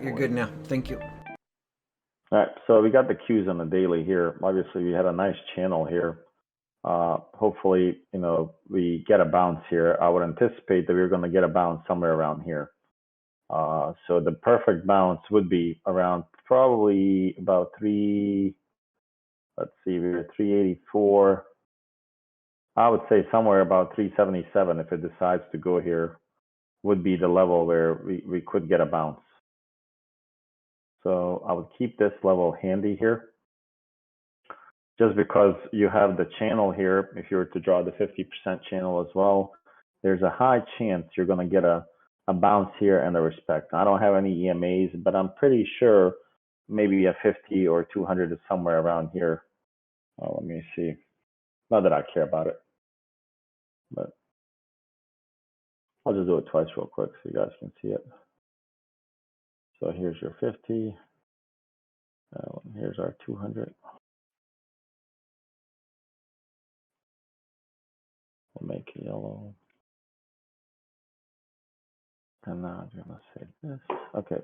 You're good now. Thank you. All right, so we got the Qs on the daily here. Obviously, we had a nice channel here. Hopefully, we get a bounce here. I would anticipate that we're going to get a bounce somewhere around here. So the perfect bounce would be around probably about let's see, we were 384. I would say somewhere about 377 if it decides to go here would be the level where we could get a bounce. So I would keep this level handy here. Just because you have the channel here, if you were to draw the 50% channel as well, there's a high chance you're going to get a bounce here and a respect. I don't have any EMAs, but I'm pretty sure maybe a 50 or 200 is somewhere around here. Let me see. Not that I care about it, but I'll just do it twice real quick so you guys can see it. So here's your 50. Here's our 200. We'll make it yellow. And now I'm going to say this. Okay.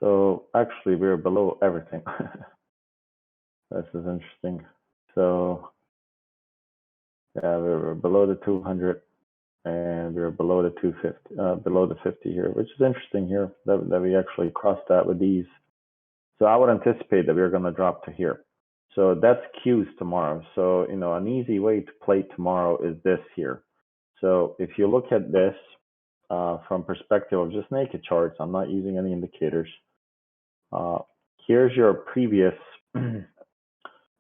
So actually, we're below everything. This is interesting. So yeah, we were below the 200, and we were below the 250, below the 50 here, which is interesting here that we actually crossed that with these. So I would anticipate that we're going to drop to here. So that's Qs tomorrow. So an easy way to play tomorrow is this here. So if you look at this from perspective of just naked charts, I'm not using any indicators. Here's your previous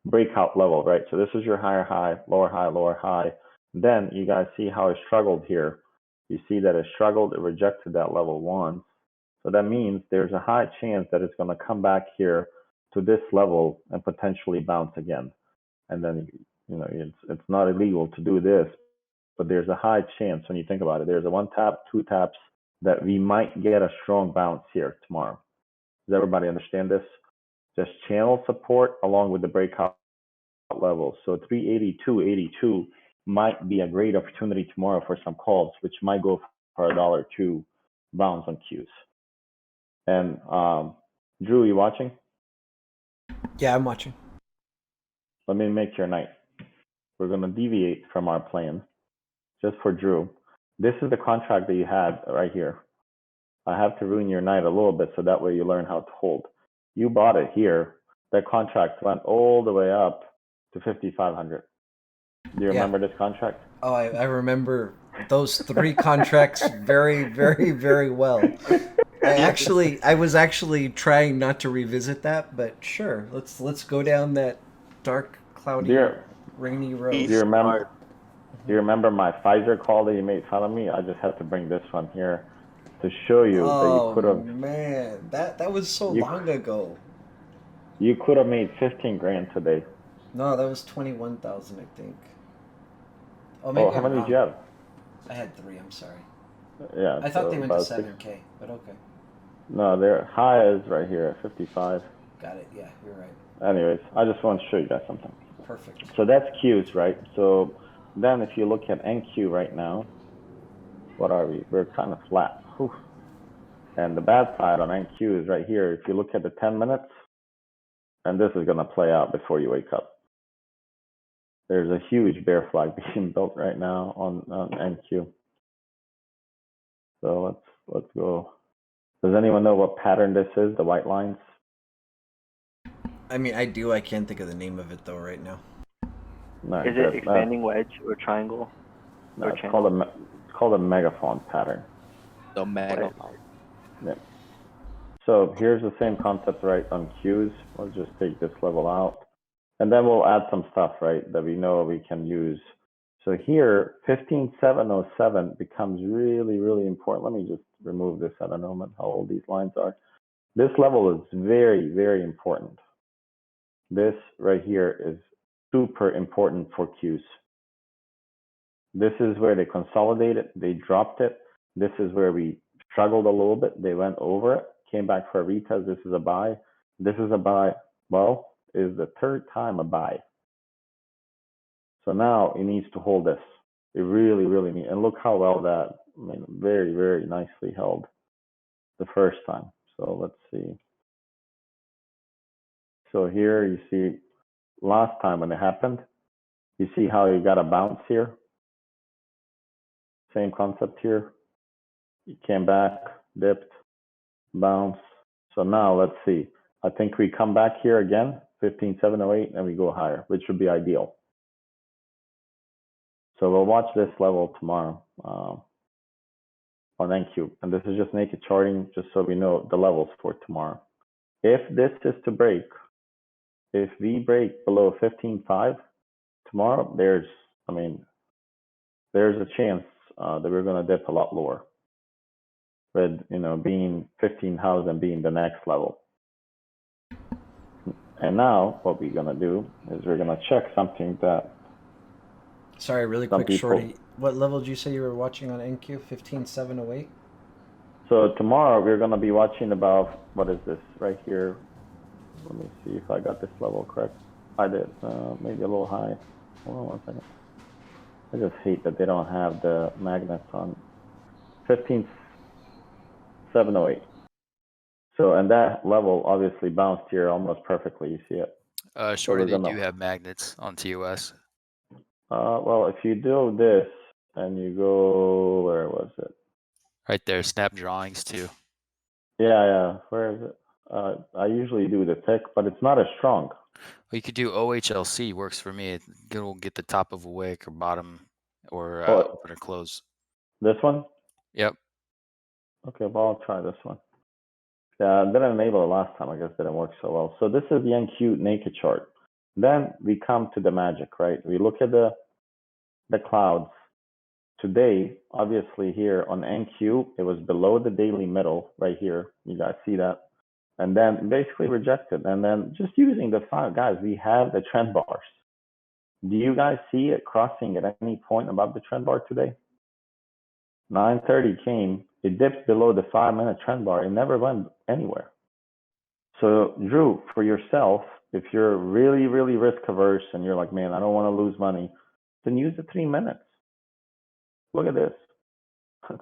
breakout level, right? So this is your higher high, lower high, lower high. Then you guys see how it struggled here. You see that it struggled, it rejected that level once. So that means there's a high chance that it's going to come back here to this level and potentially bounce again. And then, it's not illegal to do this, but there's a high chance when you think about it. There's a 1 tap, 2 taps that we might get a strong bounce here tomorrow. Does everybody understand this? Just channel support along with the breakout levels. So 382.82 might be a great opportunity tomorrow for some calls, which might go for $1.02 bounce on Qs. And Drew, you watching? Yeah, I'm watching. Let me make your night. We're going to deviate from our plan just for Drew. This is the contract that you had right here. I have to ruin your night a little bit so that way you learn how to hold. You bought it here. That contract went all the way up to 5,500. Do you remember this contract? Oh, I remember those 3 contracts very, very, very well. I was actually trying not to revisit that, but sure, let's go down that dark, cloudy, rainy road. Do you remember my Pfizer call that you made fun of me? I just had to bring this one here to show you that you could have. Oh man, that was so long ago. You could have made 15 grand today. No, that was 21,000, I think. Oh, maybe how many did you have? I had 3. I'm sorry. Yeah. I thought they went to 7K, but okay. No, their high is right here at 55. Got it. Yeah, you're right. Anyways, I just want to show you guys something. Perfect. So that's Qs, right? So then if you look at NQ right now, what are we? We're kind of flat. Whew. And the bad side on NQ is right here. If you look at the 10 minutes, and this is going to play out before you wake up. There's a huge bear flag being built right now on NQ. So let's go. Does anyone know what pattern this is, the white lines? I mean, I do. I can't think of the name of it, though, right now. No, is it expanding wedge or triangle? No, it's called a megaphone pattern. The megaphone. Yeah. So here's the same concept, right, on Qs. We'll just take this level out. And then we'll add some stuff, right, that we know we can use. So here, 15,707 becomes really, really important. Let me just remove this. I don't know how old these lines are. This level is very, very important. This right here is super important for Qs. This is where they consolidated, they dropped it. This is where we struggled a little bit. They went over it, came back for a retest. This is a buy. This is a buy. Well, is the 3rd time a buy. So now it needs to hold this. It really, really needs. And look how well that, very, very nicely held the first time. So let's see. So here you see last time when it happened, you see how you got a bounce here. Same concept here. You came back, dipped, bounce. So now let's see. I think we come back here again, 15,708, and we go higher, which would be ideal. So we'll watch this level tomorrow on NQ. And this is just naked charting, just so we know the levels for tomorrow. If this is to break, if we break below 15.5 tomorrow, there's a chance that we're going to dip a lot lower. With being 15,000 being the next level. And now what we're gonna do is we're gonna check something that. Sorry, really quick, Shorty. What level did you say you were watching on NQ? 15,708? So tomorrow we're gonna be watching about, what is this right here? Let me see if I got this level correct. I did, maybe a little high. Hold on 1 second. I just hate that they don't have the magnets on 15,708. So, and that level obviously bounced here almost perfectly. You see it. Shorty, they do have magnets on TOS. Well, if you do this and you go, where was it? Right there, snap drawings too. Yeah. Where is it? I usually do the tick, but it's not as strong. Well, you could do OHLC. Works for me. It'll get the top of a wick or bottom or open or close. This one? Yep. Okay, well, I'll try this one. Yeah, I didn't enable it last time. I guess it didn't work so well. So this is the NQ naked chart. Then we come to the magic, right? We look at the clouds. Today, obviously here on NQ, it was below the daily middle right here. You guys see that? And then basically rejected. And then just using the five, guys, we have the trend bars. Do you guys see it crossing at any point above the trend bar today? 9:30 came, it dipped below the 5-minute trend bar. It never went anywhere. So Drew, for yourself, if you're really, really risk averse and you're like, man, I don't want to lose money, then use the 3 minutes. Look at this.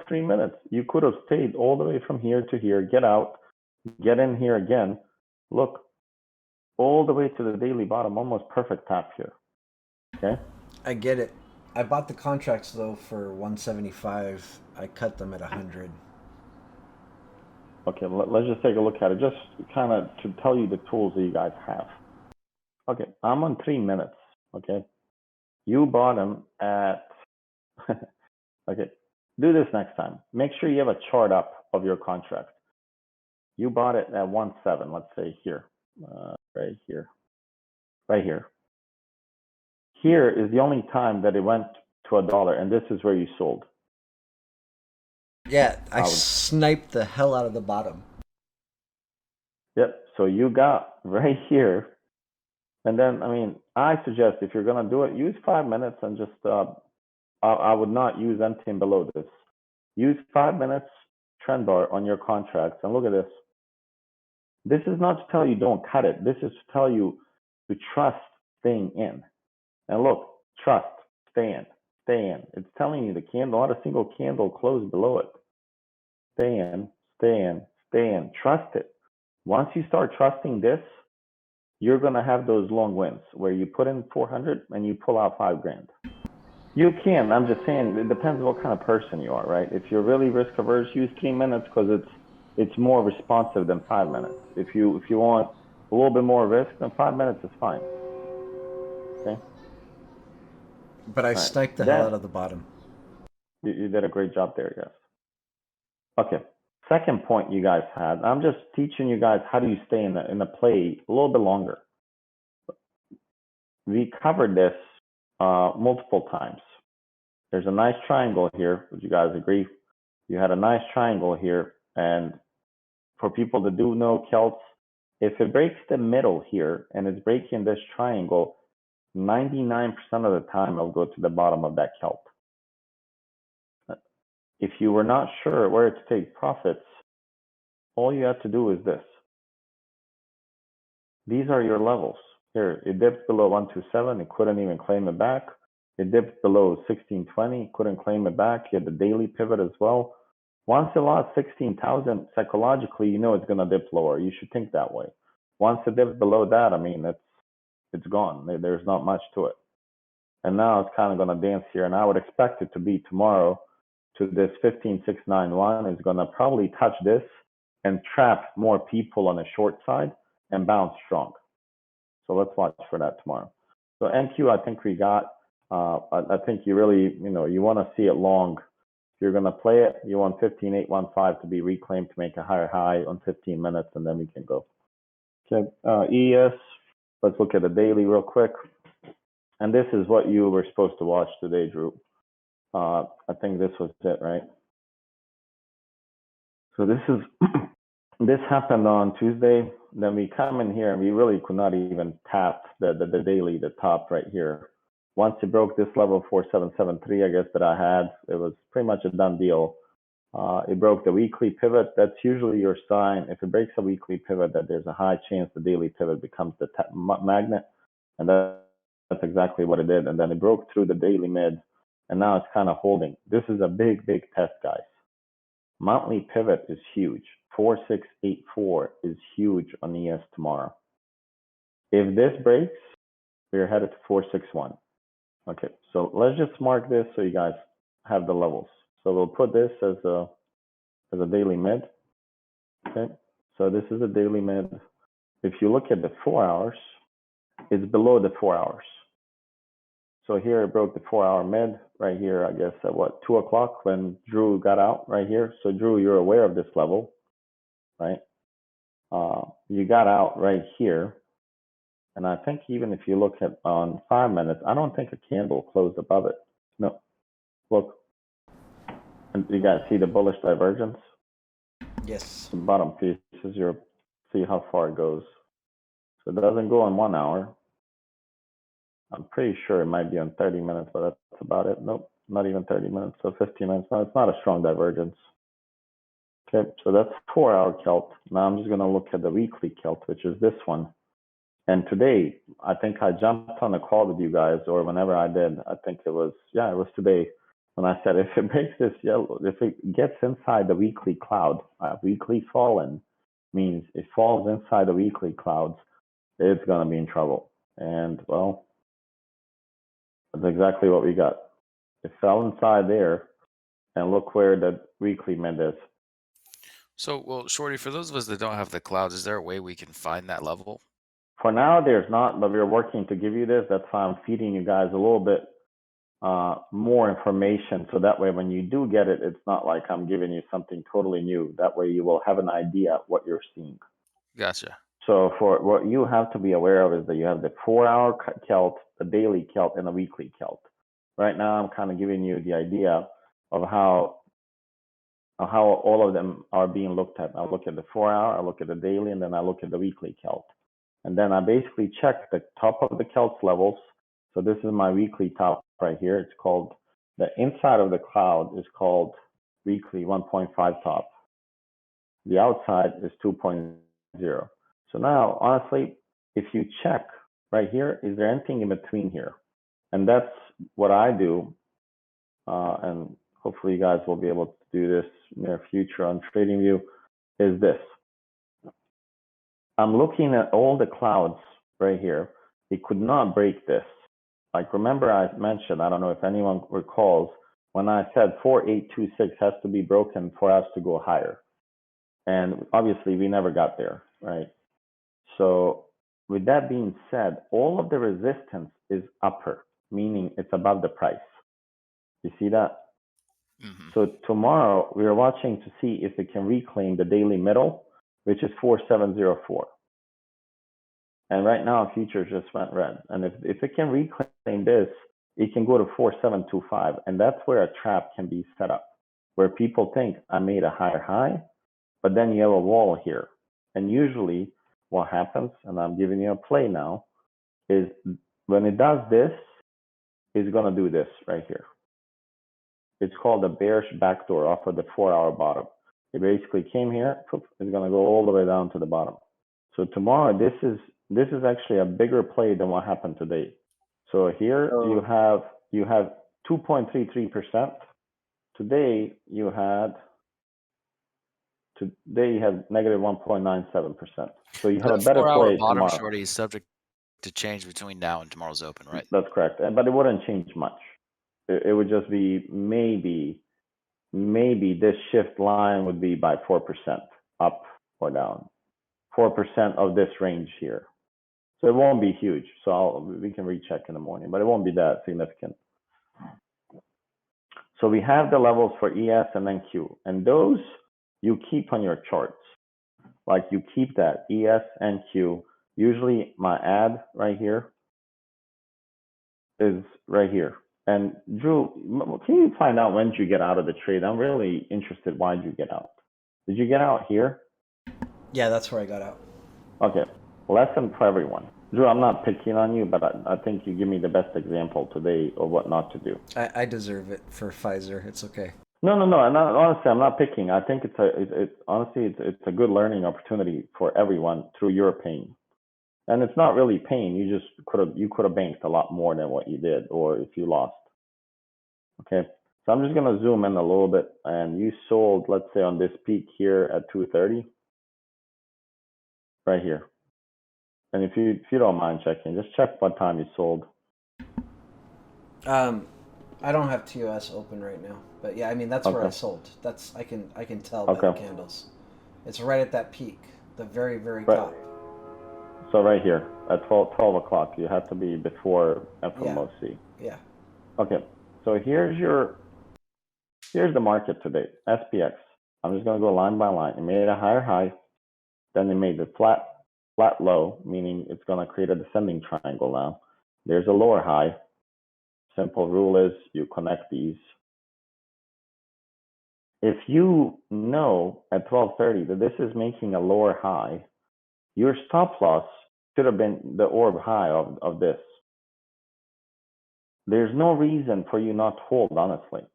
3 minutes. You could have stayed all the way from here to here, get out, get in here again. Look, all the way to the daily bottom, almost perfect tap here. Okay? I get it. I bought the contracts though for 175. I cut them at 100. Okay, let's just take a look at it, just kind of to tell you the tools that you guys have. Okay, I'm on 3 minutes. Okay, you bought them at. Okay, do this next time. Make sure you have a chart up of your contract. You bought it at 1.7. Let's say here, right here, right here. Here is the only time that it went to $1, and this is where you sold. Yeah, I sniped the hell out of the bottom. Yep. So you got right here, and then I suggest if you're gonna do it, use 5 minutes and just. I would not use anything below this. Use 5 minutes trend bar on your contracts, and look at this. This is not to tell you don't cut it. This is to tell you to trust staying in. And look, trust, stay in, stay in. It's telling you the candle, not a single candle closed below it. Stay in, stay in, stay in. Trust it. Once you start trusting this, you're going to have those long wins where you put in 400 and you pull out 5 grand. You can. I'm just saying it depends what kind of person you are, right? If you're really risk averse, use 3 minutes because it's more responsive than 5 minutes. If you want a little bit more risk, then 5 minutes is fine. Okay. But I sniped the hell out of the bottom. You did a great job there, yes. Okay. Second point you guys had. I'm just teaching you guys how do you stay in the play a little bit longer. We covered this multiple times. There's a nice triangle here. Would you guys agree? You had a nice triangle here, and for people that do know Celts, if it breaks the middle here and it's breaking this triangle, 99% of the time it'll go to the bottom of that Celt. If you were not sure where to take profits, all you have to do is this. These are your levels. Here, it dipped below 127, it couldn't even claim it back. It dipped below 1620, couldn't claim it back. You had the daily pivot as well. Once it lost 16,000, psychologically, you know it's going to dip lower. You should think that way. Once it dips below that, I mean, it's gone. There's not much to it. And now it's kind of going to dance here. And I would expect it to be tomorrow to this 15,691 is going to probably touch this and trap more people on the short side and bounce strong. So let's watch for that tomorrow. So NQ, I think we got. I think you really, you want to see it long. If you're going to play it, you want 15,815 to be reclaimed to make a higher high on 15 minutes, and then we can go. Okay, ES. Let's look at the daily real quick. And this is what you were supposed to watch today, Drew. I think this was it, right? So this is this happened on Tuesday. Then we come in here and we really could not even tap the daily, the top right here. Once it broke this level 4773, I guess that I had, it was pretty much a done deal. It broke the weekly pivot. That's usually your sign. If it breaks a weekly pivot, that there's a high chance the daily pivot becomes the magnet, and that's exactly what it did. And then it broke through the daily mid, and now it's kind of holding. This is a big test, guys. Monthly pivot is huge. 4684 is huge on ES tomorrow. If this breaks, we're headed to 461. Okay, so let's just mark this so you guys have the levels. So we'll put this as a daily mid. Okay, so this is a daily mid. If you look at the 4 hours, it's below the 4 hours. So here it broke the 4 hour mid right here, I guess at what, 2 o'clock when Drew got out right here. So Drew, you're aware of this level, right? You got out right here. And I think even if you look at on 5 minutes, I don't think a candle closed above it. No, look. And you guys see the bullish divergence? Yes. The bottom piece is your, see how far it goes. So it doesn't go on 1 hour. I'm pretty sure it might be on 30 minutes, but that's about it. Nope, not even 30 minutes. So 15 minutes. No, it's not a strong divergence. Okay, so that's 4 hour Kelt. Now I'm just going to look at the weekly Kelt, which is this one. And today, I think I jumped on a call with you guys, or whenever I did, I think it was today, when I said if it breaks this yellow, if it gets inside the weekly cloud, weekly fallen means it falls inside the weekly clouds, it's going to be in trouble. And well, that's exactly what we got. It fell inside there, and look where the weekly mid is. So, well, Shorty, for those of us that don't have the clouds, is there a way we can find that level? For now, there's not, but we're working to give you this. That's why I'm feeding you guys a little bit more information. So that way, when you do get it, it's not like I'm giving you something totally new. That way, you will have an idea what you're seeing. Gotcha. So for what you have to be aware of is that you have the 4 hour Kelt, the daily Kelt, and the weekly Kelt. Right now, I'm kind of giving you the idea of how all of them are being looked at. I look at the 4 hour, I look at the daily, and then I look at the weekly Kelt. And then I basically check the top of the Kelt's levels. So this is my weekly top right here. It's called, the inside of the cloud is called weekly 1.5 top. The outside is 2.0. So now, honestly, if you check right here, is there anything in between here? And that's what I do. And hopefully you guys will be able to do this in the near future on TradingView, is this. I'm looking at all the clouds right here. It could not break this. Like, remember I mentioned, I don't know if anyone recalls, when I said 4826 has to be broken for us to go higher. And obviously we never got there, right? So with that being said, all of the resistance is upper, meaning it's above the price. You see that? Mm-hmm. So tomorrow we are watching to see if it can reclaim the daily middle, which is 4704. And right now futures just went red. And if it can reclaim this, it can go to 4725. And that's where a trap can be set up, where people think I made a higher high, but then you have a wall here. And usually what happens, and I'm giving you a play now, is when it does this, it's going to do this right here. It's called a bearish backdoor off of the 4 hour bottom. It basically came here, it's going to go all the way down to the bottom. So tomorrow, this is actually a bigger play than what happened today. So here you have 2.33%. Today you had Today you have negative 1.97%. So you have a The better 4-hour play bottom tomorrow. shorty is subject to change between now and tomorrow's open, right? That's correct. But it wouldn't change much. It would just be maybe this shift line would be by 4% up or down. 4% of this range here. So it won't be huge. So we can recheck in the morning, but it won't be that significant. So we have the levels for ES and then Q, and those you keep on your charts. Like you keep that ES and Q. Usually my ad right here is right here. And Drew, can you find out when did you get out of the trade? I'm really interested. Why did you get out? Did you get out here? Yeah, that's where I got out. Okay. Lesson for everyone. Drew, I'm not picking on you, but I think you give me the best example today of what not to do. I deserve it for Pfizer. It's okay. No. Honestly, I'm not picking. I think it's a good learning opportunity for everyone through your pain. And it's not really pain. You just could have banked a lot more than what you did, or if you lost. Okay. So I'm just gonna zoom in a little bit, and you sold, let's say, on this peak here at 230, right here. And if you don't mind checking, just check what time you sold. I don't have TOS open right now, but yeah, I mean that's where I Okay. sold. That's I can tell by the Okay. candles. It's right at that peak, the very Right. top. So right here at 12 o'clock, you have to be before FOMC. Yeah. Okay. So here's the market today. SPX. I'm just gonna go line by line. It made a higher high, then it made a flat low, meaning it's gonna create a descending triangle now. There's a lower high. Simple rule is you connect these. If you know at 12:30 that this is making a lower high, your stop loss should have been the orb high of this. There's no reason for you not to hold, honestly.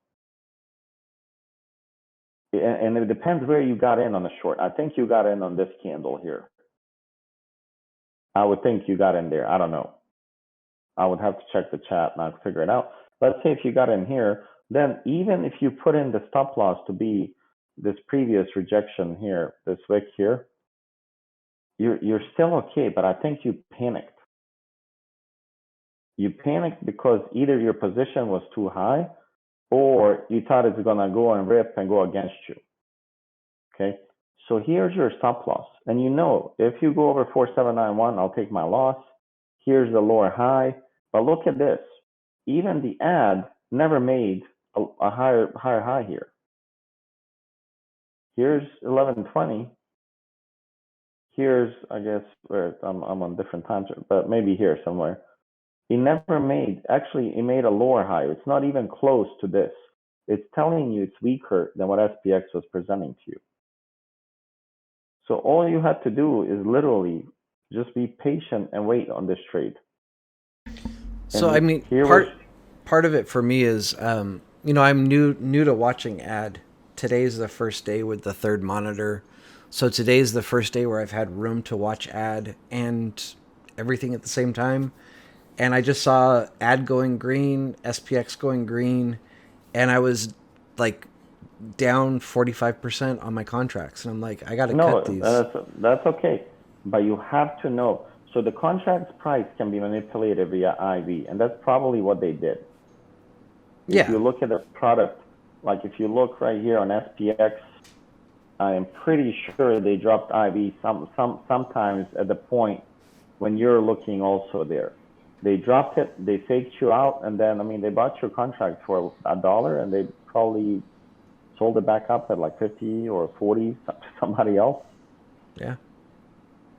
And it depends where you got in on the short. I think you got in on this candle here. I would think you got in there. I don't know. I would have to check the chat and I'd figure it out. Let's say if you got in here, then even if you put in the stop loss to be this previous rejection here, this wick here, you're still okay, but I think you panicked. You panicked because either your position was too high or you thought it's gonna go and rip and go against you. Okay, so here's your stop loss. And you know, if you go over 4791, I'll take my loss. Here's the lower high. But look at this. Even the ad never made a higher high here. Here's 1120. Here's, I guess, where I'm on different times, but maybe here somewhere. It never made, actually, it made a lower high. It's not even close to this. It's telling you it's weaker than what SPX was presenting to you. So all you have to do is literally just be patient and wait on this trade. So I mean, part of it for me is, I'm new to watching ad. Today's the first day with the third monitor, so today's the first day where I've had room to watch ad and everything at the same time. And I just saw ad going green, SPX going green, and I was like down 45% on my contracts, and I'm like, I gotta cut these. That's okay, but you have to know. So the contract's price can be manipulated via IV, and that's probably what they did. If you look at the product, like if you look right here on SPX, I am pretty sure they dropped IV sometimes at the point when you're looking also there. They dropped it, they faked you out, and then, I mean, they bought your contract for $1, and they probably sold it back up at like 50 or 40 to somebody else. Yeah.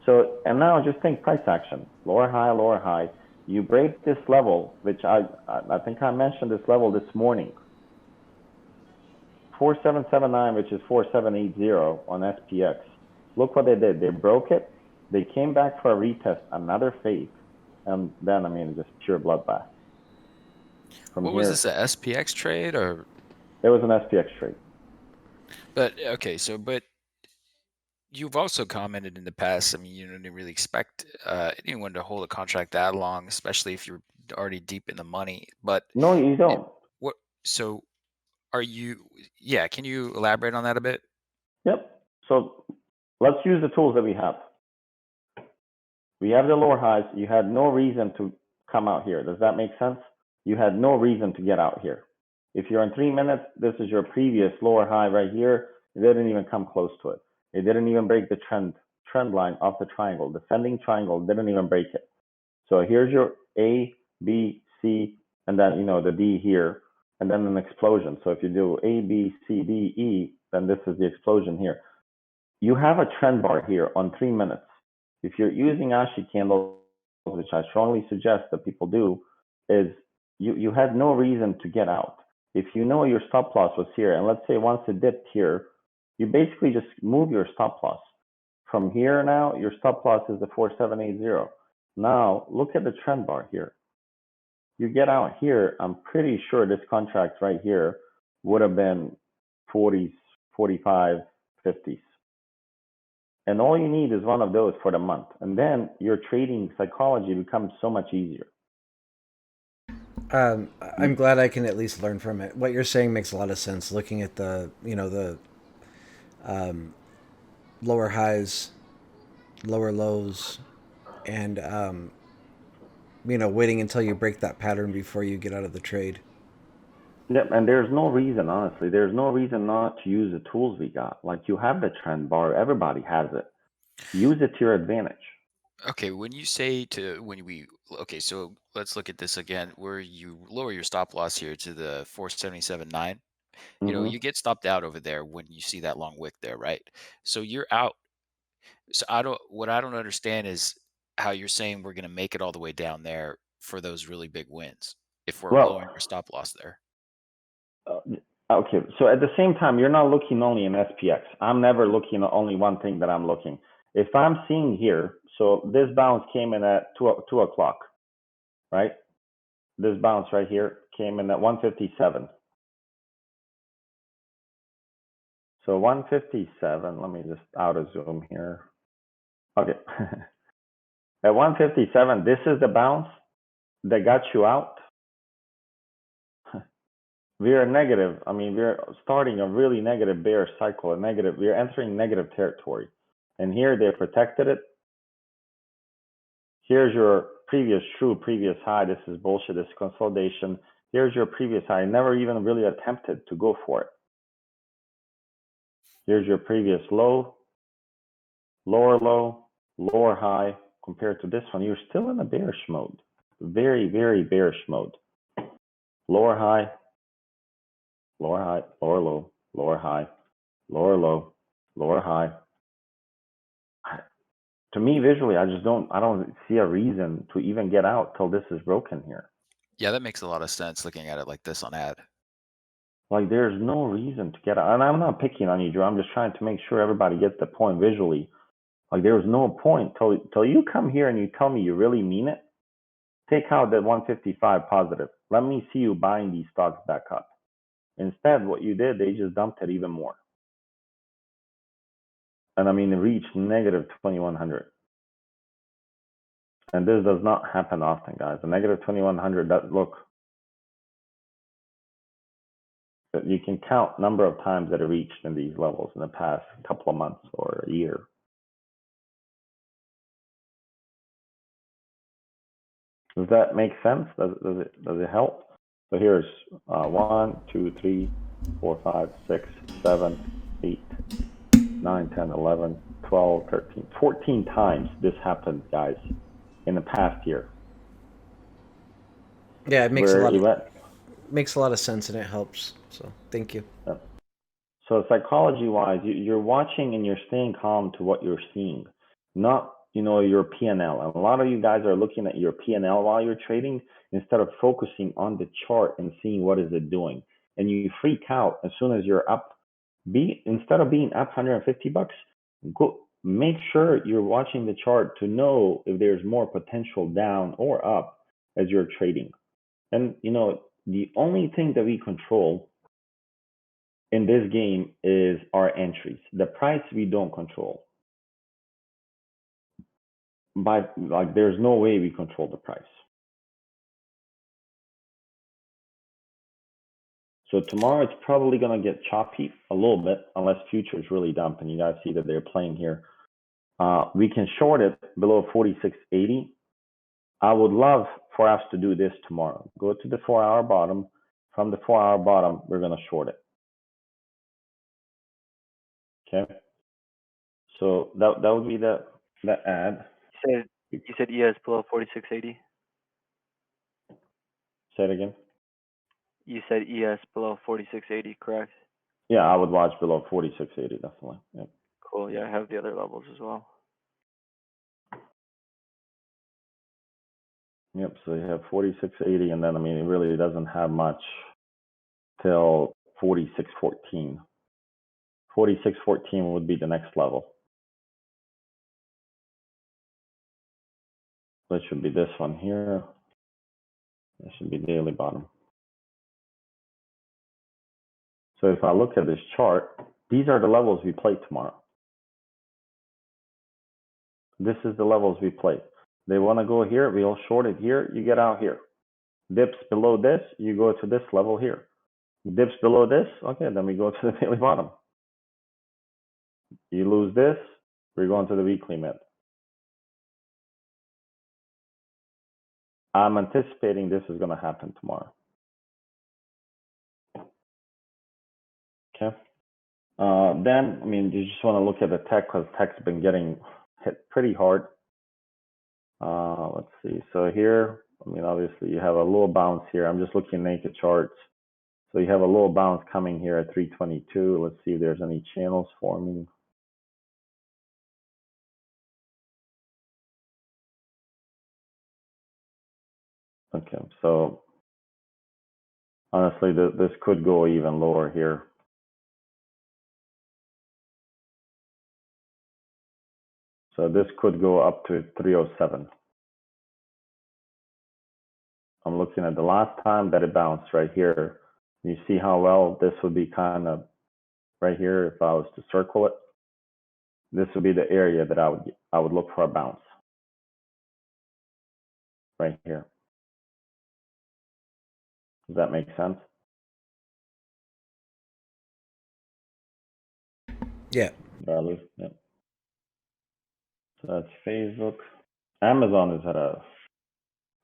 So, and now just think price action, lower high. You break this level, which I think I mentioned this level this morning. 4779, which is 4780 on SPX. Look what they did. They broke it. They came back for a retest, another fake. And then, I mean, just pure bloodbath. Was this, a SPX trade or? It was an SPX trade. But, okay, but you've also commented in the past, I mean, you didn't really expect anyone to hold a contract that long, especially if you're already deep in the money. But no, you don't. So are you? Yeah, can you elaborate on that a bit? Yep. So let's use the tools that we have. We have the lower highs. You had no reason to come out here. Does that make sense? You had no reason to get out here. If you're in 3 minutes, this is your previous lower high right here. It didn't even come close to it. It didn't even break the trend line off the triangle. Descending triangle didn't even break it. So here's your A, B, C, and then, you know, the D here, and then an explosion. So if you do A, B, C, D, E, then this is the explosion here. You have a trend bar here on 3 minutes. If you're using Ashi candles, which I strongly suggest that people do, is you had no reason to get out. If you know your stop loss was here, and let's say once it dipped here, you basically just move your stop loss. From here now, your stop loss is the 4780. Now, look at the trend bar here. You get out here, I'm pretty sure this contract right here would have been 40s, 45, 50s. And all you need is one of those for the month. And then your trading psychology becomes so much easier. I'm glad I can at least learn from it. What you're saying makes a lot of sense. Looking at the, you know, the lower highs, lower lows, and you know, waiting until you break that pattern before you get out of the trade. Yep, and there's no reason, honestly, there's no reason not to use the tools we got. Like, you have the trend bar, everybody has it. Use it to your advantage. Okay, when you say okay, so let's look at this again, where you lower your stop loss here to the 477.9. You know, Mm-hmm. you get stopped out over there when you see that long wick there, right? So you're out. So what I don't understand is how you're saying we're going to make it all the way down there for those really big wins if we're Well, lowering our stop loss there. okay, so at the same time, you're not looking only in SPX. I'm never looking at only one thing that I'm looking. If I'm seeing here, so this bounce came in at 2 o'clock, right? This bounce right here came in at 157. So 157, let me just out of zoom here. Okay. At 157, this is the bounce that got you out. We're negative. I mean, we're starting a really negative bear cycle, we're entering negative territory. And here they protected it. Here's your previous high. This is bullshit. This is consolidation. Here's your previous high. I never even really attempted to go for it. Here's your previous low, lower low, lower high. Compared to this one, you're still in a bearish mode. Very, very bearish mode. Lower high, lower low, lower high, lower low, lower high. To me, visually, I don't see a reason to even get out till this is broken here. Yeah, that makes a lot of sense looking at it like this on ad. Like, there's no reason to get out. And I'm not picking on you, Drew. I'm just trying to make sure everybody gets the point visually. Like, there's no point till you come here and you tell me you really mean it. Take out that 155 positive. Let me see you buying these stocks back up. Instead, what you did, they just dumped it even more. And I mean, it reached negative 2100. And this does not happen often, guys. The negative 2100, look, you can count number of times that it reached in these levels in the past couple of months or a year. Does that make sense? Does it help? So here's 1, 2, 3, 4, 5, 6, 7, 8, 9, 10, 11, 12, 13, 14 times this happened, guys, in the past year. Yeah, it makes a lot of sense, and it helps. So thank you. So psychology-wise, you're watching and you're staying calm to what you're seeing, not your P&L. And a lot of you guys are looking at your P&L while you're trading instead of focusing on the chart and seeing what is it doing. And you freak out as soon as you're up. Instead of being up $150, go make sure you're watching the chart to know if there's more potential down or up as you're trading. And the only thing that we control in this game is our entries. The price we don't control. There's no way we control the price. So tomorrow it's probably going to get choppy a little bit unless futures really dump, and you guys see that they're playing here. We can short it below 46.80. I would love for us to do this tomorrow. Go to the 4-hour bottom. From the 4-hour bottom, we're going to short it. Okay. So that would be the ad. You said ES below 46.80. Say it again. You said ES below 46.80, correct? Yeah, I would watch below 46.80 definitely. Yep. Cool. Yeah, I have the other levels as well. Yep. So you have 46.80, and then I mean it really doesn't have much till 46.14. 46.14 would be the next level. That should be this one here. That should be daily bottom. So if I look at this chart, these are the levels we play tomorrow. This is the levels we play. They want to go here, we'll short it here, you get out here. Dips below this, you go to this level here. Dips below this, okay, then we go to the daily bottom. You lose this, we're going to the weekly mid. I'm anticipating this is going to happen tomorrow. Okay. Then, I mean, you just want to look at the tech because tech's been getting hit pretty hard. Let's see. So here, I mean, obviously you have a little bounce here. I'm just looking at naked charts. So you have a little bounce coming here at 322. Let's see if there's any channels forming. Okay, so honestly, this could go even lower here. So this could go up to 307. I'm looking at the last time that it bounced right here. You see how well this would be kind of right here if I was to circle it. This would be the area that I would look for a bounce. Right here. Does that make sense? Yeah. Yep. So that's Facebook. Amazon is at a,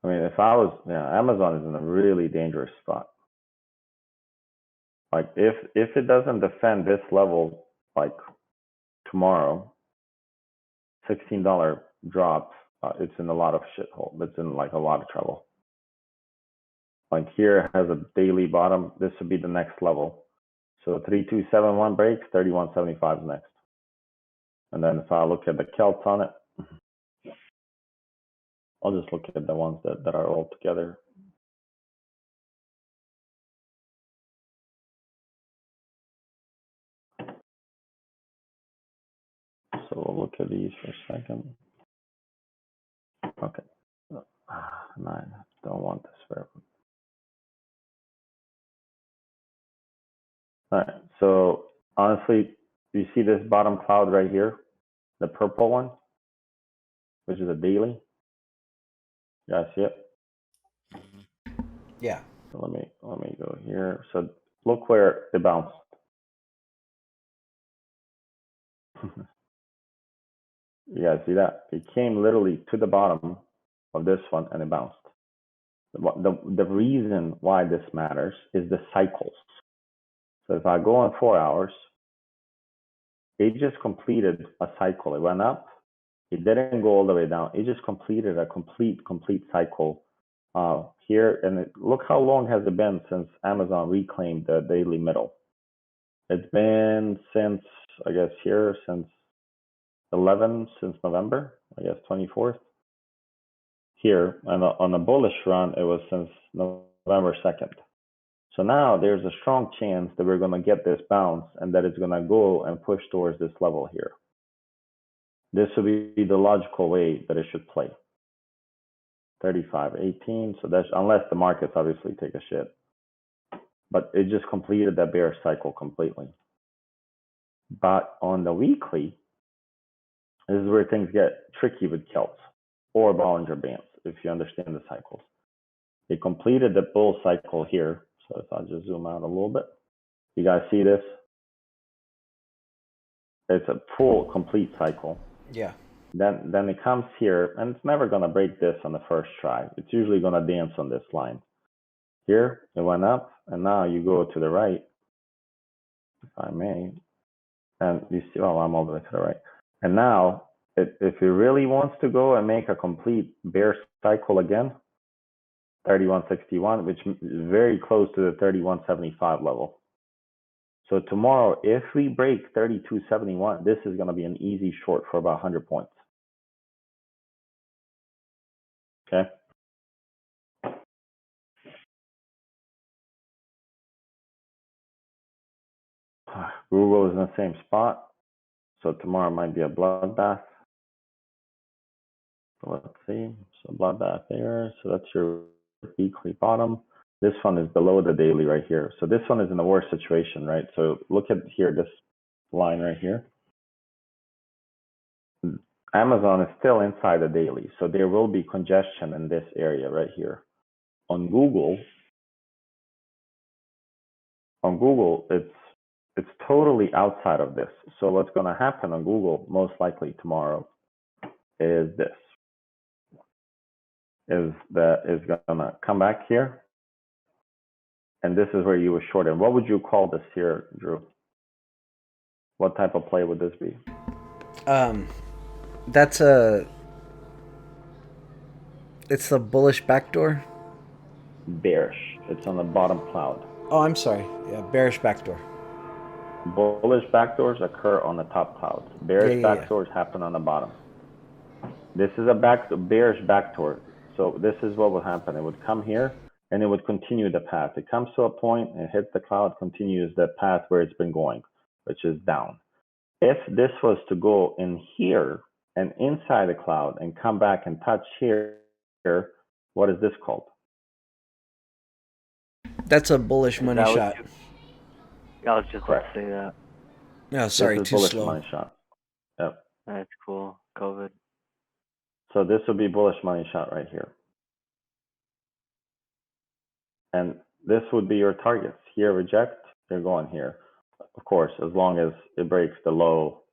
I mean, if I was, yeah, Amazon is in a really dangerous spot. Like if it doesn't defend this level, like tomorrow, $16 drop, it's in a lot of shithole. It's in like a lot of trouble. Like here it has a daily bottom. This would be the next level. So 3271 breaks, 3175 is next. And then if I look at the Celts on it, I'll just look at the ones that are all together. So we'll look at these for a second. Okay. 9. Don't want this forever. All right. So honestly, you see this bottom cloud right here, the purple one, which is a daily. You guys see it? Yeah. So let me go here. So look where it bounced. You guys see that? It came literally to the bottom of this one and it bounced. The reason why this matters is the cycles. So if I go on 4 hours, it just completed a cycle. It went up. It didn't go all the way down. It just completed a complete cycle here. And look how long has it been since Amazon reclaimed the daily middle. It's been since, I guess, here since 11, since November, I guess 24th. Here, and on a bullish run, it was since November 2nd. So now there's a strong chance that we're going to get this bounce and that it's going to go and push towards this level here. This would be the logical way that it should play. 35.18. So that's unless the markets obviously take a shit. But it just completed that bear cycle completely. But on the weekly, this is where things get tricky with Celts or Bollinger Bands, if you understand the cycles. They completed the bull cycle here. So if I'll just zoom out a little bit. You guys see this? It's a full, complete cycle. Yeah. Then it comes here, and it's never going to break this on the first try. It's usually going to dance on this line. Here, it went up, and now you go to the right, if I may, and you see, oh, I'm all the way to the right. And now, if it really wants to go and make a complete bear cycle again, 31.61, which is very close to the 31.75 level. So tomorrow, if we break 32.71, this is going to be an easy short for about 100 points. Okay. Google is in the same spot. So tomorrow might be a bloodbath. So let's see. So bloodbath there. So that's your weekly bottom. This one is below the daily right here. So this one is in a worse situation, right? So look at here, this line right here. Amazon is still inside the daily. So there will be congestion in this area right here. On Google, it's totally outside of this. So what's going to happen on Google most likely tomorrow is this. Is going to come back here, and this is where you were short. And what would you call this here, Drew? What type of play would this be? It's the bullish backdoor. Bearish. It's on the bottom cloud. Oh, I'm sorry. Yeah, bearish backdoor. Bullish backdoors occur on the top clouds. Bearish backdoors happen on the bottom. This is a bearish backdoor. So this is what would happen. It would come here, and it would continue the path. It comes to a point, and hits the cloud, continues the path where it's been going, which is down. If this was to go in here and inside the cloud and come back and touch here, what is this called? That's a bullish money shot. I was just about to say that. No, sorry, too bullish slow. Money shot. Yep. That's cool. COVID. So this would be bullish money shot right here. And this would be your targets. Here, reject, you're going here. Of course, as long as it breaks the low,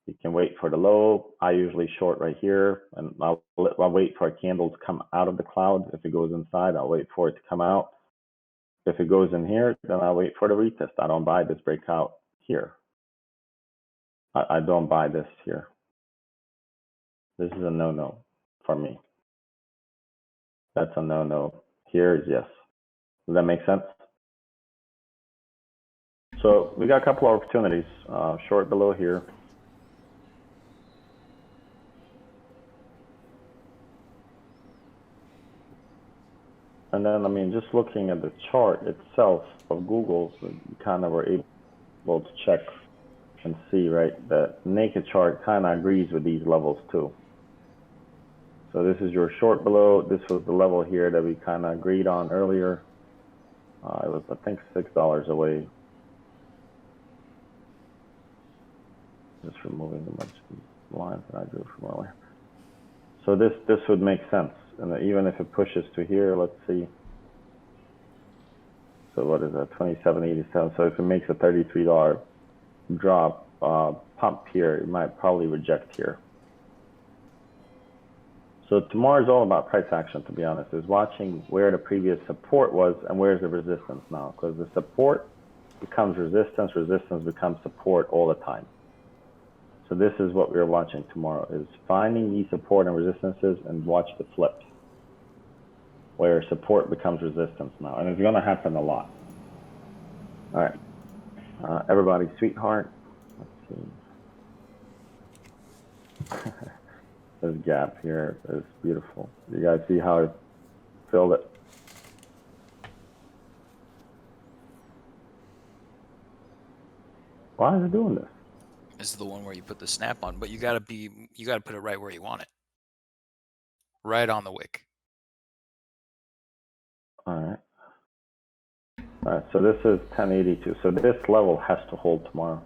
you can wait for the low. I usually short right here, and I'll wait for a candle to come out of the cloud. If it goes inside, I'll wait for it to come out. If it goes in here, then I'll wait for the retest. I don't buy this breakout here. I don't buy this here. This is a no-no for me. That's a no-no. Here is yes. Does that make sense? So we got a couple of opportunities. Short below here. And then, I mean, just looking at the chart itself of Google, we kind of were able to check and see, right, that naked chart kind of agrees with these levels too. So this is your short below. This was the level here that we kind of agreed on earlier. It was, I think, $6 away. Just removing a bunch of these lines that I drew from earlier. So this would make sense. And even if it pushes to here, let's see. So what is that, 27.87? So if it makes a $33 drop, pump here, it might probably reject here. So tomorrow is all about price action, to be honest, is watching where the previous support was and where's the resistance now. Because the support becomes resistance, resistance becomes support all the time. So this is what we're watching tomorrow, is finding these support and resistances and watch the flips, where support becomes resistance now. And it's going to happen a lot. All right. Everybody, sweetheart. Let's see. This gap here is beautiful. You guys see how I filled it? Why is it doing this? This is the one where you put the snap on, but you gotta put it right where you want it. Right on the wick. All right. All right, so this is 1082. So this level has to hold tomorrow.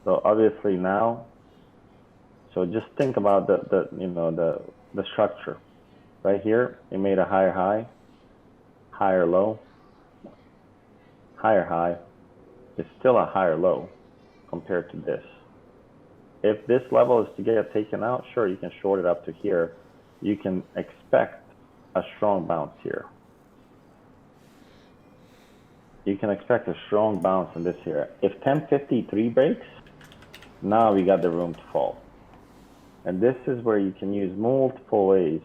So obviously now, so just think about the structure. Right here, it made a higher high, higher low, higher high is still a higher low compared to this. If this level is to get taken out, sure, you can short it up to here. You can expect a strong bounce here. You can expect a strong bounce in this here. If 1053 breaks, now we got the room to fall. And this is where you can use multiple ways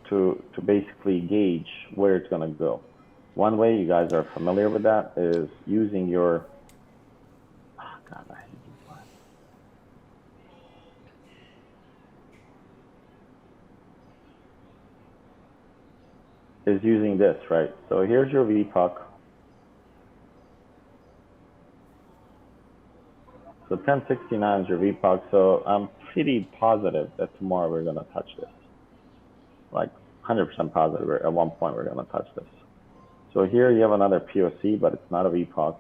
to basically gauge where it's going to go. One way, you guys are familiar with that, is using your, oh God, I hate these lines. Is using this, right? So here's your VPUC. So 1069 is your VPUC. So I'm pretty positive that tomorrow we're going to touch this. Like 100% positive at one point we're going to touch this. So here you have another POC, but it's not a VPUC.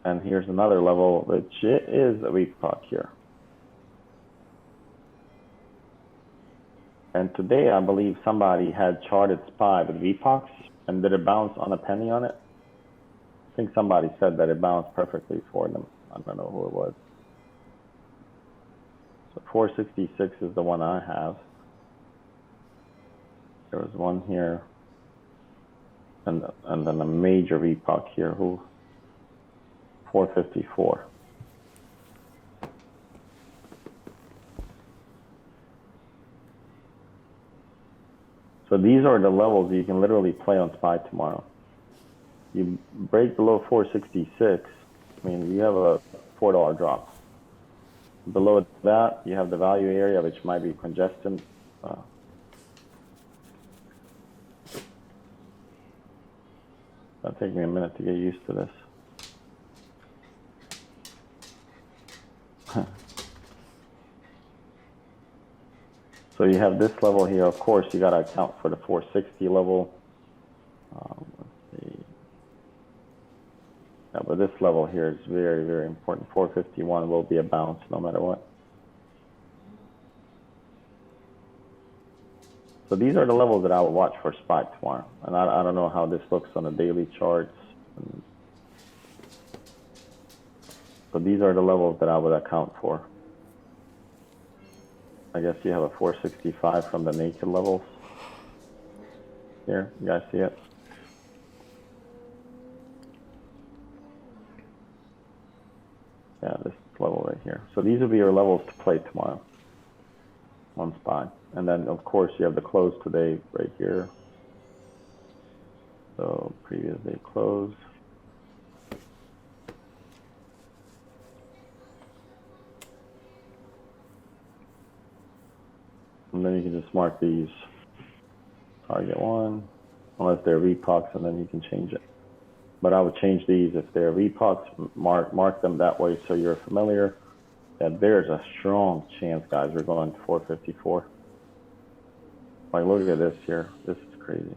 And here's another level, which is a VPUC here. And today, I believe somebody had charted SPY with VPUCs, and did it bounce on a penny on it? I think somebody said that it bounced perfectly for them. I don't know who it was. So 466 is the one I have. There was one here, and then a major VPUC here, who 454. So these are the levels you can literally play on SPY tomorrow. You break below 466, I mean, you have a $4 drop. Below that, you have the value area, which might be congestion. It'll take me a minute to get used to this. So you have this level here. Of course, you got to account for the 460 level. Let's see. Yeah, but this level here is very, very important. 451 will be a bounce no matter what. So these are the levels that I will watch for SPY tomorrow. And I don't know how this looks on the daily charts. So these are the levels that I would account for. I guess you have a 465 from the naked levels. Here, you guys see it? Yeah, this level right here. So these will be your levels to play tomorrow on SPY. And then, of course, you have the close today right here. So previous day close. And then you can just mark these target one, unless they're VPUCs, and then you can change it. But I would change these if they're VPUCs, mark them that way so you're familiar that there's a strong chance, guys, we're going to 454. Like, look at this here. This is crazy.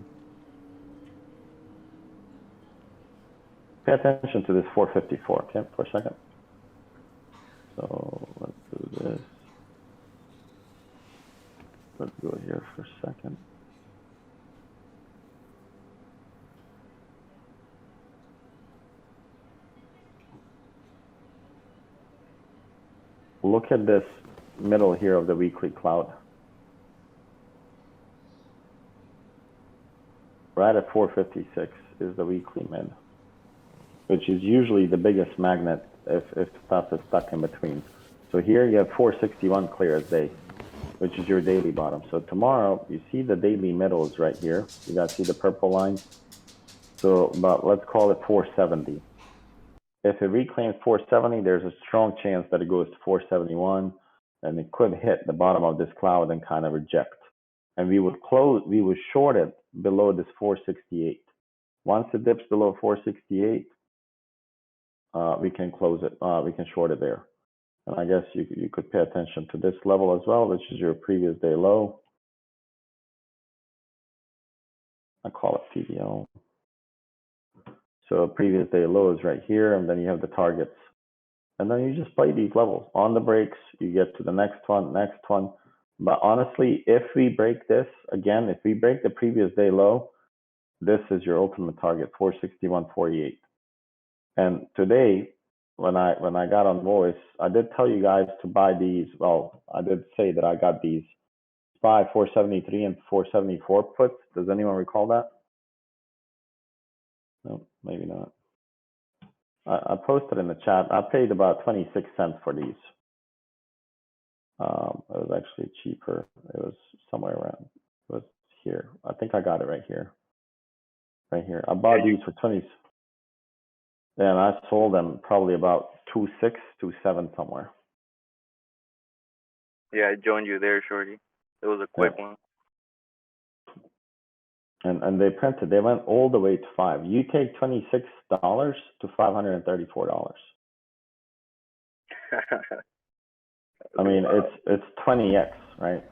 Pay attention to this 454, okay, for a second. So let's do this. Let's go here for a second. Look at this middle here of the weekly cloud. Right at 456 is the weekly mid, which is usually the biggest magnet if stuff is stuck in between. So here you have 461 clear as day, which is your daily bottom. So tomorrow, you see the daily middles right here. You guys see the purple line? So, but let's call it 470. If it reclaims 470, there's a strong chance that it goes to 471, and it could hit the bottom of this cloud and kind of reject. And we would short it below this 468. Once it dips below 468, we can close it. We can short it there. And I guess you could pay attention to this level as well, which is your previous day low. I call it PDL. So previous day low is right here, and then you have the targets. And then you just play these levels. On the breaks, you get to the next one. But honestly, if we break this, again, if we break the previous day low, this is your ultimate target, 461.48. And today, when I got on voice, I did tell you guys to buy these. Well, I did say that I got these 473 and 474 puts. Does anyone recall that? No, maybe not. I posted in the chat. I paid about 26 cents for these. It was actually cheaper. It was somewhere around. It was here. I think I got it right here. Right here. I bought these for 20. And I sold them probably about 2.6, 2.7 somewhere. Yeah, I joined you there, Shorty. It was a quick one. And they printed. They went all the way to 5. You take $26 to $534. I mean, it's 20x, right?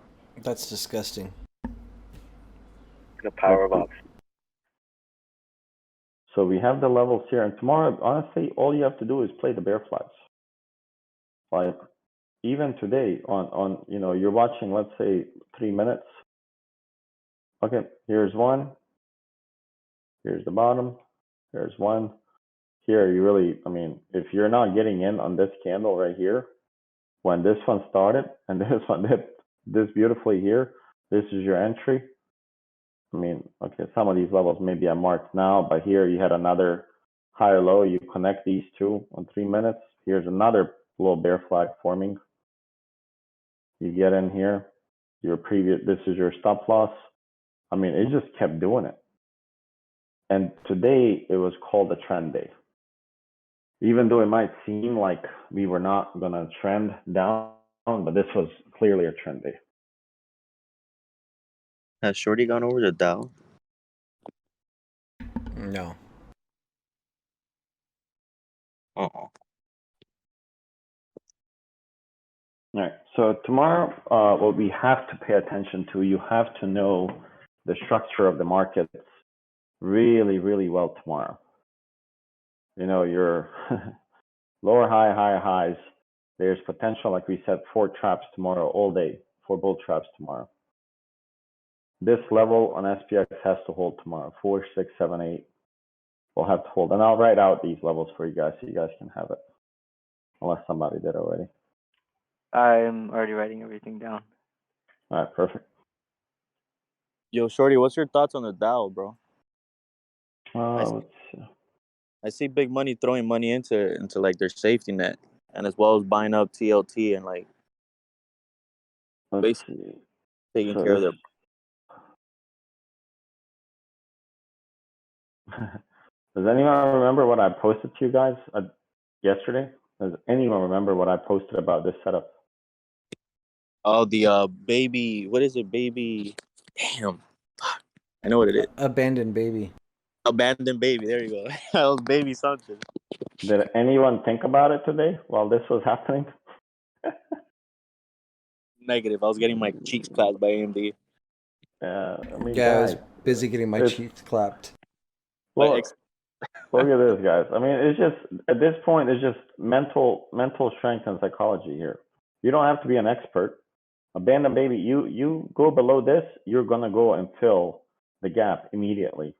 That's disgusting. The power of options. So we have the levels here, and tomorrow, honestly, all you have to do is play the bear flags. Like even today, on you're watching, let's say 3 minutes. Okay, here's one. Here's the bottom. Here's one. Here, you really, I mean, if you're not getting in on this candle right here, when this one started and this one did this beautifully here, this is your entry. I mean, okay, some of these levels maybe I marked now, but here you had another higher low. You connect these two on 3 minutes. Here's another little bear flag forming. You get in here, this is your stop loss. I mean, it just kept doing it. And today it was called a trend day. Even though it might seem like we were not going to trend down, but this was clearly a trend day. Has Shorty gone over the Dow? No. Uh-oh. All right. So tomorrow, what we have to pay attention to, you have to know the structure of the markets really, really well tomorrow. You know, your lower high, higher highs. There's potential, like we said, 4 traps tomorrow all day, 4 bull traps tomorrow. This level on SPX has to hold tomorrow, 4, 6, 7, 8. We'll have to hold. And I'll write out these levels for you guys so you guys can have it. Unless somebody did already. I'm already writing everything down. All right, perfect. Yo, Shorty, what's your thoughts on the Dow, bro? Let's see. I see big money throwing money into like their safety net, and as well as buying up TLT and like Let's see. taking So care of their. Does anyone remember what I posted to you guys yesterday? Does anyone remember what I posted about this setup? Oh, the baby. What is it, baby? Damn, I know what it is. Abandoned baby. Abandoned baby. There you go. That was baby something. Did anyone think about it today while this was happening? Negative. I was getting my cheeks clapped by AMD. I mean, Yeah, I guys, was busy getting my cheeks clapped. look at this, guys. I mean, it's just at this point, it's just mental strength and psychology here. You don't have to be an expert. Abandoned baby, you go below this, you're gonna go and fill the gap immediately.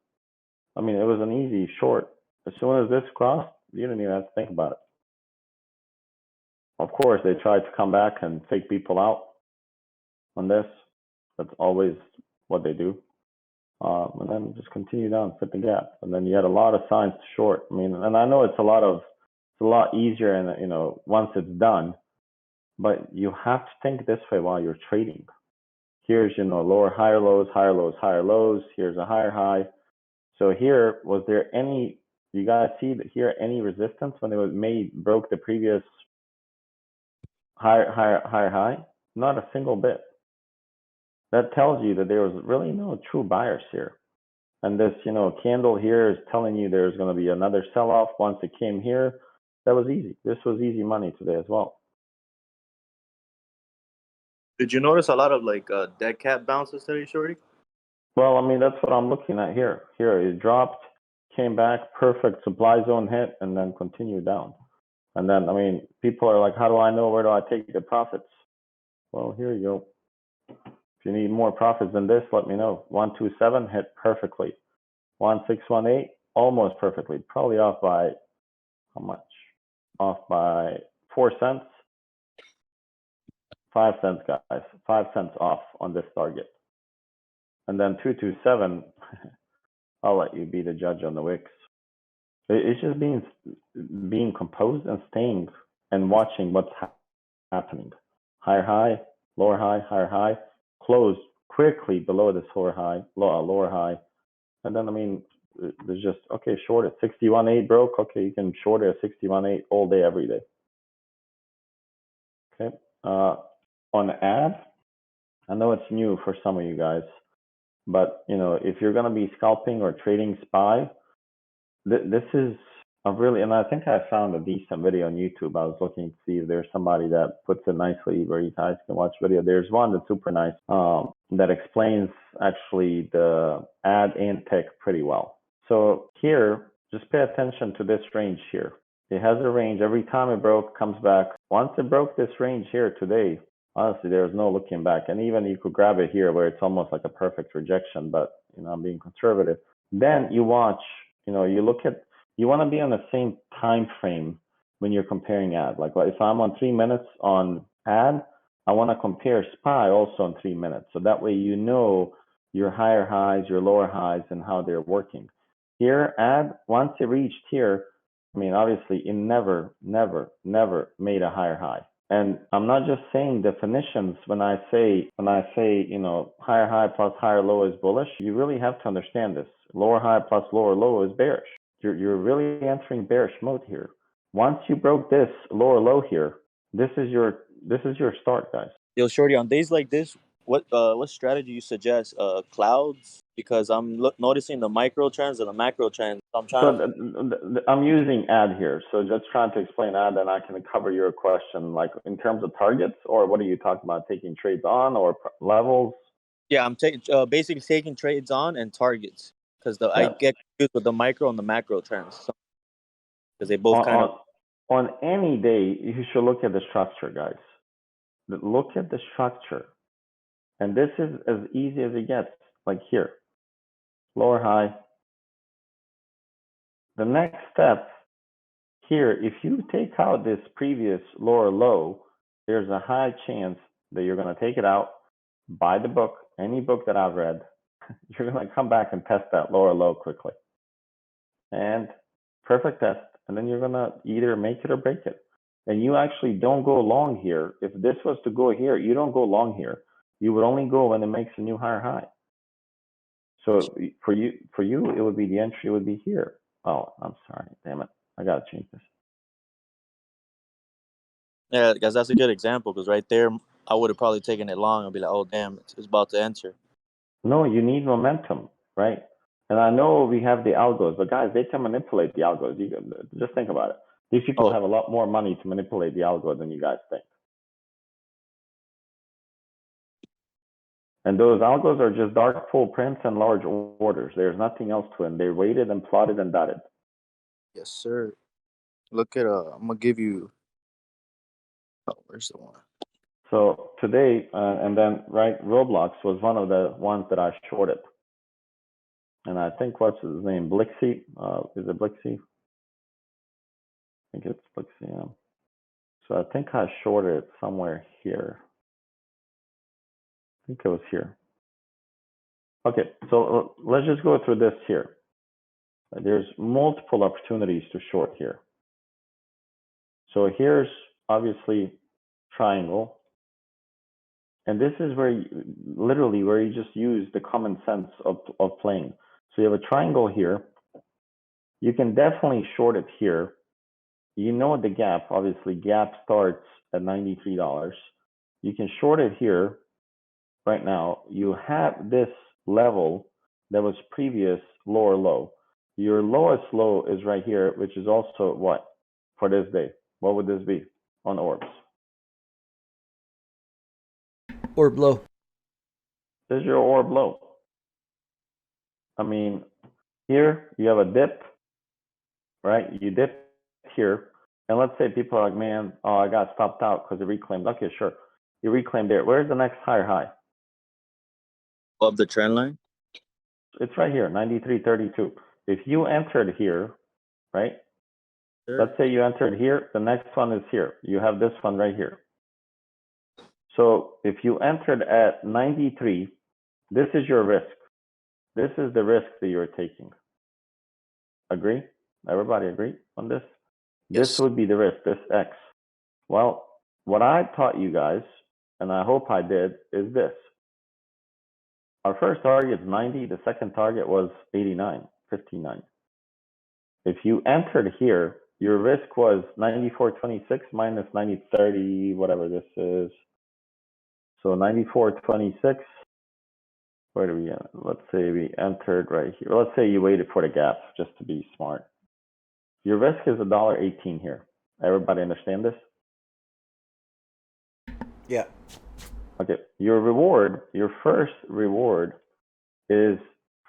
I mean, it was an easy short. As soon as this crossed, you didn't even have to think about it. Of course, they tried to come back and take people out on this. That's always what they do. And then just continue down, fit the gap. And then you had a lot of signs to short. I mean, and I know it's a lot easier and, once it's done, but you have to think this way while you're trading. Here's, lower, higher lows, higher lows, higher lows. Here's a higher high. So here, was there any, you guys see that here, any resistance when it was broke the previous higher high? Not a single bit. That tells you that there was really no true buyers here. And this, candle here is telling you there's going to be another sell-off once it came here. That was easy. This was easy money today as well. Did you notice a lot of like dead cat bounces today, Shorty? Well, I mean, that's what I'm looking at here. Here it dropped, came back, perfect supply zone hit, and then continued down. And then, I mean, people are like, how do I know where do I take the profits? Well, here you go. If you need more profits than this, let me know. 127 hit perfectly. 1618, almost perfectly. Probably off by how much? Off by 4 cents. 5 cents, guys. 5 cents off on this target. And then 227, I'll let you be the judge on the wicks. It's just being composed and staying and watching what's happening. Higher high, lower high, higher high, close quickly below this lower high, lower high. And then, I mean, there's just, okay, short it. 61.8 broke. Okay, you can short it at 61.8 all day, every day. Okay. On ad, I know it's new for some of you guys, but you know, if you're going to be scalping or trading SPY, this is a really, and I think I found a decent video on YouTube. I was looking to see if there's somebody that puts it nicely where you guys can watch video. There's one that's super nice that explains actually the ad and tech pretty well. So here, just pay attention to this range here. It has a range. Every time it broke, comes back. Once it broke this range here today, honestly, there's no looking back. And even you could grab it here where it's almost like a perfect rejection, but you know, I'm being conservative. Then you watch, you know, you look at, you want to be on the same time frame when you're comparing ad. Like if I'm on 3 minutes on ad, I want to compare SPY also in 3 minutes. So that way you know your higher highs, your lower highs, and how they're working. Here, ad, once it reached here, I mean, obviously it never made a higher high. And I'm not just saying definitions when I say, you know, higher high plus higher low is bullish. You really have to understand this. Lower high plus lower low is bearish. You're really entering bearish mode here. Once you broke this lower low here, this is your start, guys. Yo, Shorty, on days like this, what strategy you suggest? Clouds, because I'm noticing the micro trends and the macro trends. I'm using ad here, so just trying to explain ad, and I can cover your question, like in terms of targets, or what are you talking about? Taking trades on or levels? Yeah, I'm basically taking trades on and targets because I get confused with the micro and the macro trends because they both on any day you should look at the structure, guys. Look at the structure, and this is as easy as it gets. Like here, lower high. The next step here, if you take out this previous lower low, there's a high chance that you're going to take it out, buy the book, any book that I've read, you're going to come back and test that lower low quickly. And perfect test. And then you're going to either make it or break it. And you actually don't go long here. If this was to go here, you don't go long here. You would only go when it makes a new higher high. So for you, it would be the entry would be here. Oh, I'm sorry. Damn it. I got to change this. Yeah, guys, that's a good example because right there, I would have probably taken it long and be like, oh, damn, it's about to enter. No, you need momentum, right? And I know we have the algos, but guys, they can manipulate the algos. You just think about it. These people have a lot more money to manipulate the algo than you guys think. And those algos are just dark full prints and large orders. There's nothing else to them. They're weighted and plotted and dotted. Yes, sir. Look at I'm gonna give you. Oh, where's the one? So today, and then Roblox was one of the ones that I shorted. And I think what's his name? Blixie. Is it Blixie? I think it's Blixie. Yeah. So I think I shorted it somewhere here. I think it was here. Okay, so let's just go through this here. There's multiple opportunities to short here. So here's obviously triangle. And this is where literally where you just use the common sense of playing. So you have a triangle here. You can definitely short it here. You know the gap, obviously gap starts at $93. You can short it here right now. You have this level that was previous lower low. Your lowest low is right here, which is also what for this day? What would this be on orbs? Orb low. This is your orb low. I mean, here you have a dip, right? You dip here, and let's say people are like, man, oh, I got stopped out because it reclaimed. Okay, sure. You reclaimed there. Where's the next higher high? Above the trend line? It's right here, 93.32. If you entered here, right? Sure. Let's say you entered here, the next one is here. You have this one right here. So if you entered at 93, this is your risk. This is the risk that you're taking. Agree? Everybody agree on this? Yes. This would be the risk, this X. Well, what I taught you guys, and I hope I did, is this. Our first target is 90. The second target was 89, 59. If you entered here, your risk was 94.26 minus 90.30, whatever this is. So 94.26. Where do we? Let's say we entered right here. Let's say you waited for the gap, just to be smart. Your risk is $1.18 here. Everybody understand this? Yeah. Okay. Your reward, your first reward, is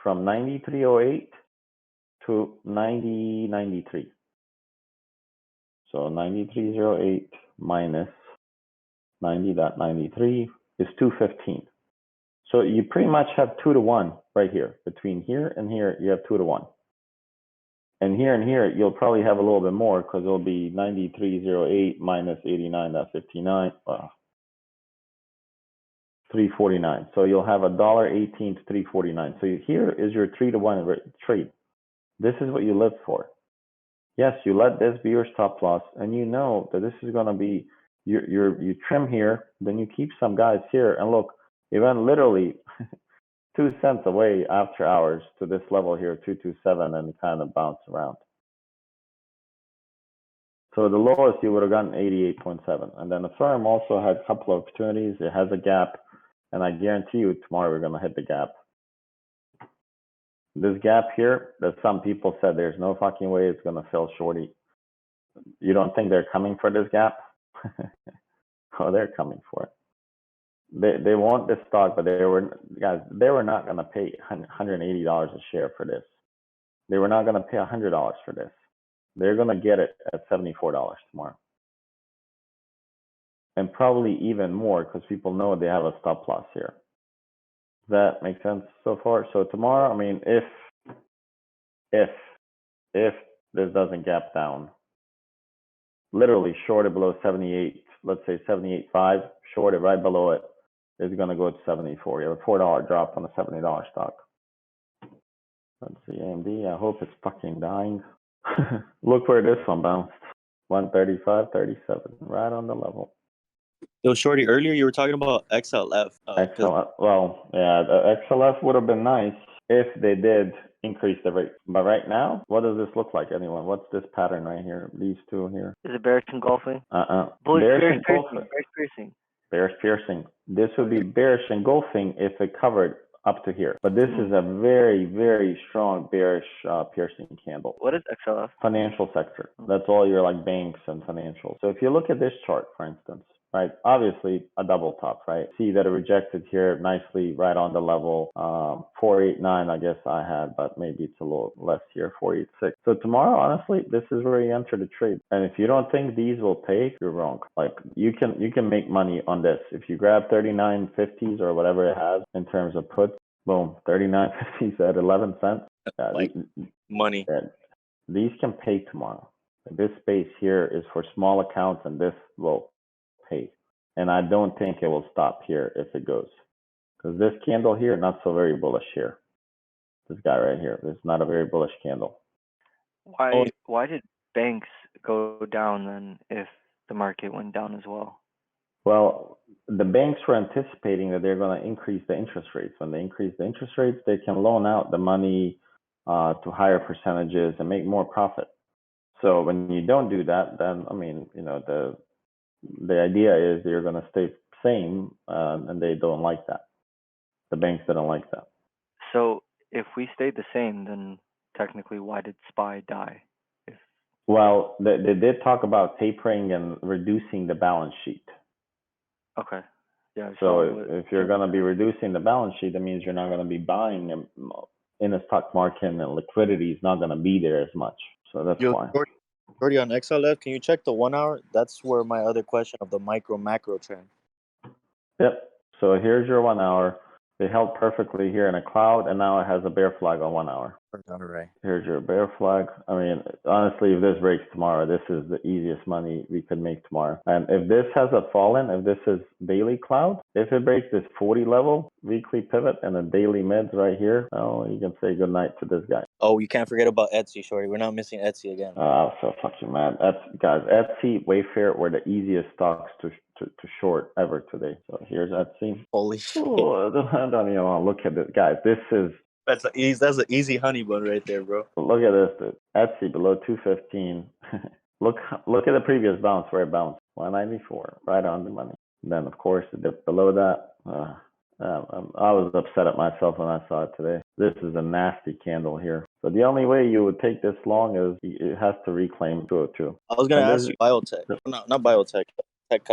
from 93.08 to 90.93. So 93.08 minus 90.93 is 215. So you pretty much have 2 to 1 right here. Between here and here, you have 2 to 1. And here, you'll probably have a little bit more because it'll be 93.08 minus 89.59. 349. So you'll have $1.18 to 349. So here is your 3 to 1 trade. This is what you live for. Yes, you let this be your stop loss, and you know that this is going to be you trim here, then you keep some guys here, and look, it went literally 2 cents away after hours to this level here, 227, and kind of bounced around. So the lowest you would have gotten 88.7, and then the firm also had a couple of opportunities. It has a gap, and I guarantee you tomorrow we're going to hit the gap. This gap here, that some people said there's no fucking way it's going to fill shorty. You don't think they're coming for this gap? Oh, they're coming for it. They want this stock, but they were not going to pay $180 a share for this. They were not going to pay $100 for this. They're going to get it at $74 tomorrow. And probably even more because people know they have a stop loss here. Does that make sense so far? So tomorrow, I mean, if this doesn't gap down, literally short it below 78, let's say 78.5, short it right below it, is going to go to 74. You have a $4 drop on a $70 stock. Let's see, AMD, I hope it's fucking dying. Look where this one bounced. 135.37, right on the level. Yo, Shorty, earlier you were talking about XLF. XLF, well, yeah, the XLF would have been nice if they did increase the rate. But right now, what does this look like, anyone? What's this pattern right here? These two here? Is it bearish engulfing? Bullish Bearish piercing. Bearish piercing. This would be Okay. bearish engulfing if it covered up to here. But this is a very, very strong bearish piercing candle. What is XLF? Financial sector. That's all your like banks and financials. So if you look at this chart, for instance, right, obviously a double top, right? See that it rejected here nicely right on the level. 489, I guess I had, but maybe it's a little less here, 486. So tomorrow, honestly, this is where you enter the trade. And if you don't think these will pay, you're wrong. Like you can make money on this. If you grab 39.50s or whatever it has in terms of puts, boom, 39.50s at 11 cents. Like money. These can pay tomorrow. This space here is for small accounts, and this will pay. And I don't think it will stop here if it goes. Because this candle here, not so very bullish here. This guy right here, this is not a very bullish candle. Why did banks go down then if the market went down as well? Well, the banks were anticipating that they're going to increase the interest rates. When they increase the interest rates, they can loan out the money to higher percentages and make more profit. So when you don't do that, then I mean, you know, the idea is you're going to stay same, and they don't like that. The banks don't like that. So if we stayed the same, then technically, why did SPY die? Well, they did talk about tapering and reducing the balance sheet. Okay. Yeah. So if you're going to be reducing the balance sheet, that means you're not going to be buying in the stock market, and liquidity is not going to be there as much. So that's why. Shorty, on XLF, can you check the 1 hour? That's where my other question of the micro macro trend. Yep. So here's your 1 hour. They held perfectly here in a cloud, and now it has a bear flag on 1 hour. All right. Here's your bear flag. I mean, honestly, if this breaks tomorrow, this is the easiest money we could make tomorrow. And if this has a fallen, if this is daily cloud, if it breaks this 40 level weekly pivot and a daily mids right here, oh, you can say good night to this guy. Oh, you can't forget about Etsy, Shorty. We're not missing Etsy again. I'm so fucking mad. Guys, Etsy, Wayfair were the easiest stocks to short ever today. So here's Etsy. Holy shit. Oh, I don't even want to look at it, guys. This is That's an easy honey bun right there, bro. look at this, dude. Etsy below 215. look at the previous bounce where it bounced. 194, right on the money. Then of course it dipped below that. I was upset at myself when I saw it today. This is a nasty candle here. So the only way you would take this long is it has to reclaim 202. I was gonna ask you biotech. No, not biotech. Tech,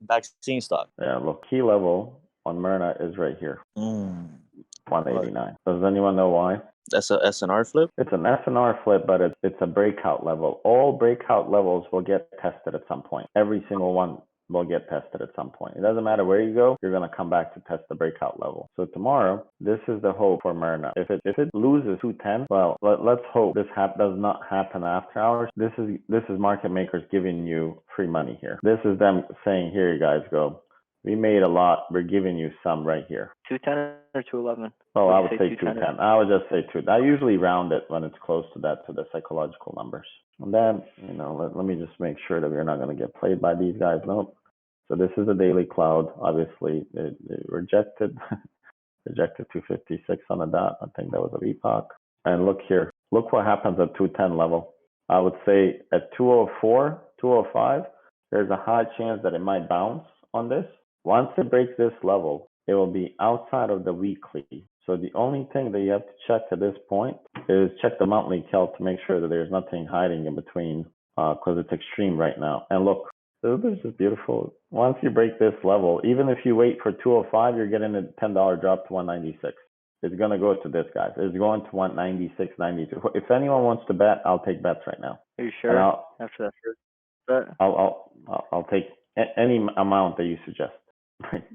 vaccine stock. Yeah, look, key level on Myrna is right here. 189. Does anyone know why? That's a SNR flip? It's an SNR flip, but it's a breakout level. All breakout levels will get tested at some point. Every single one will get tested at some point. It doesn't matter where you go, you're going to come back to test the breakout level. So tomorrow, this is the hope for Myrna. If it loses 210, well, let's hope this does not happen after hours. This is market makers giving you free money here. This is them saying, here you guys go. We made a lot. We're giving you some right here. 210 or 211? Oh, I would say 210. I would just say 2. I usually round it when it's close to that, to the psychological numbers. And then, let me just make sure that we're not going to get played by these guys. Nope. So this is a daily cloud. Obviously, it rejected 256 on the dot. I think that was a VPOC. And look here. Look what happens at 210 level. I would say at 204, 205, there's a high chance that it might bounce on this. Once it breaks this level, it will be outside of the weekly. So the only thing that you have to check at this point is check the monthly cal to make sure that there's nothing hiding in between, because it's extreme right now. And look, this is beautiful. Once you break this level, even if you wait for 205, you're getting a $10 drop to 196. It's going to go to this, guys. It's going to 196, 92. If anyone wants to bet, I'll take bets right now. Are you sure? After that first bet? I'll take any amount that you suggest.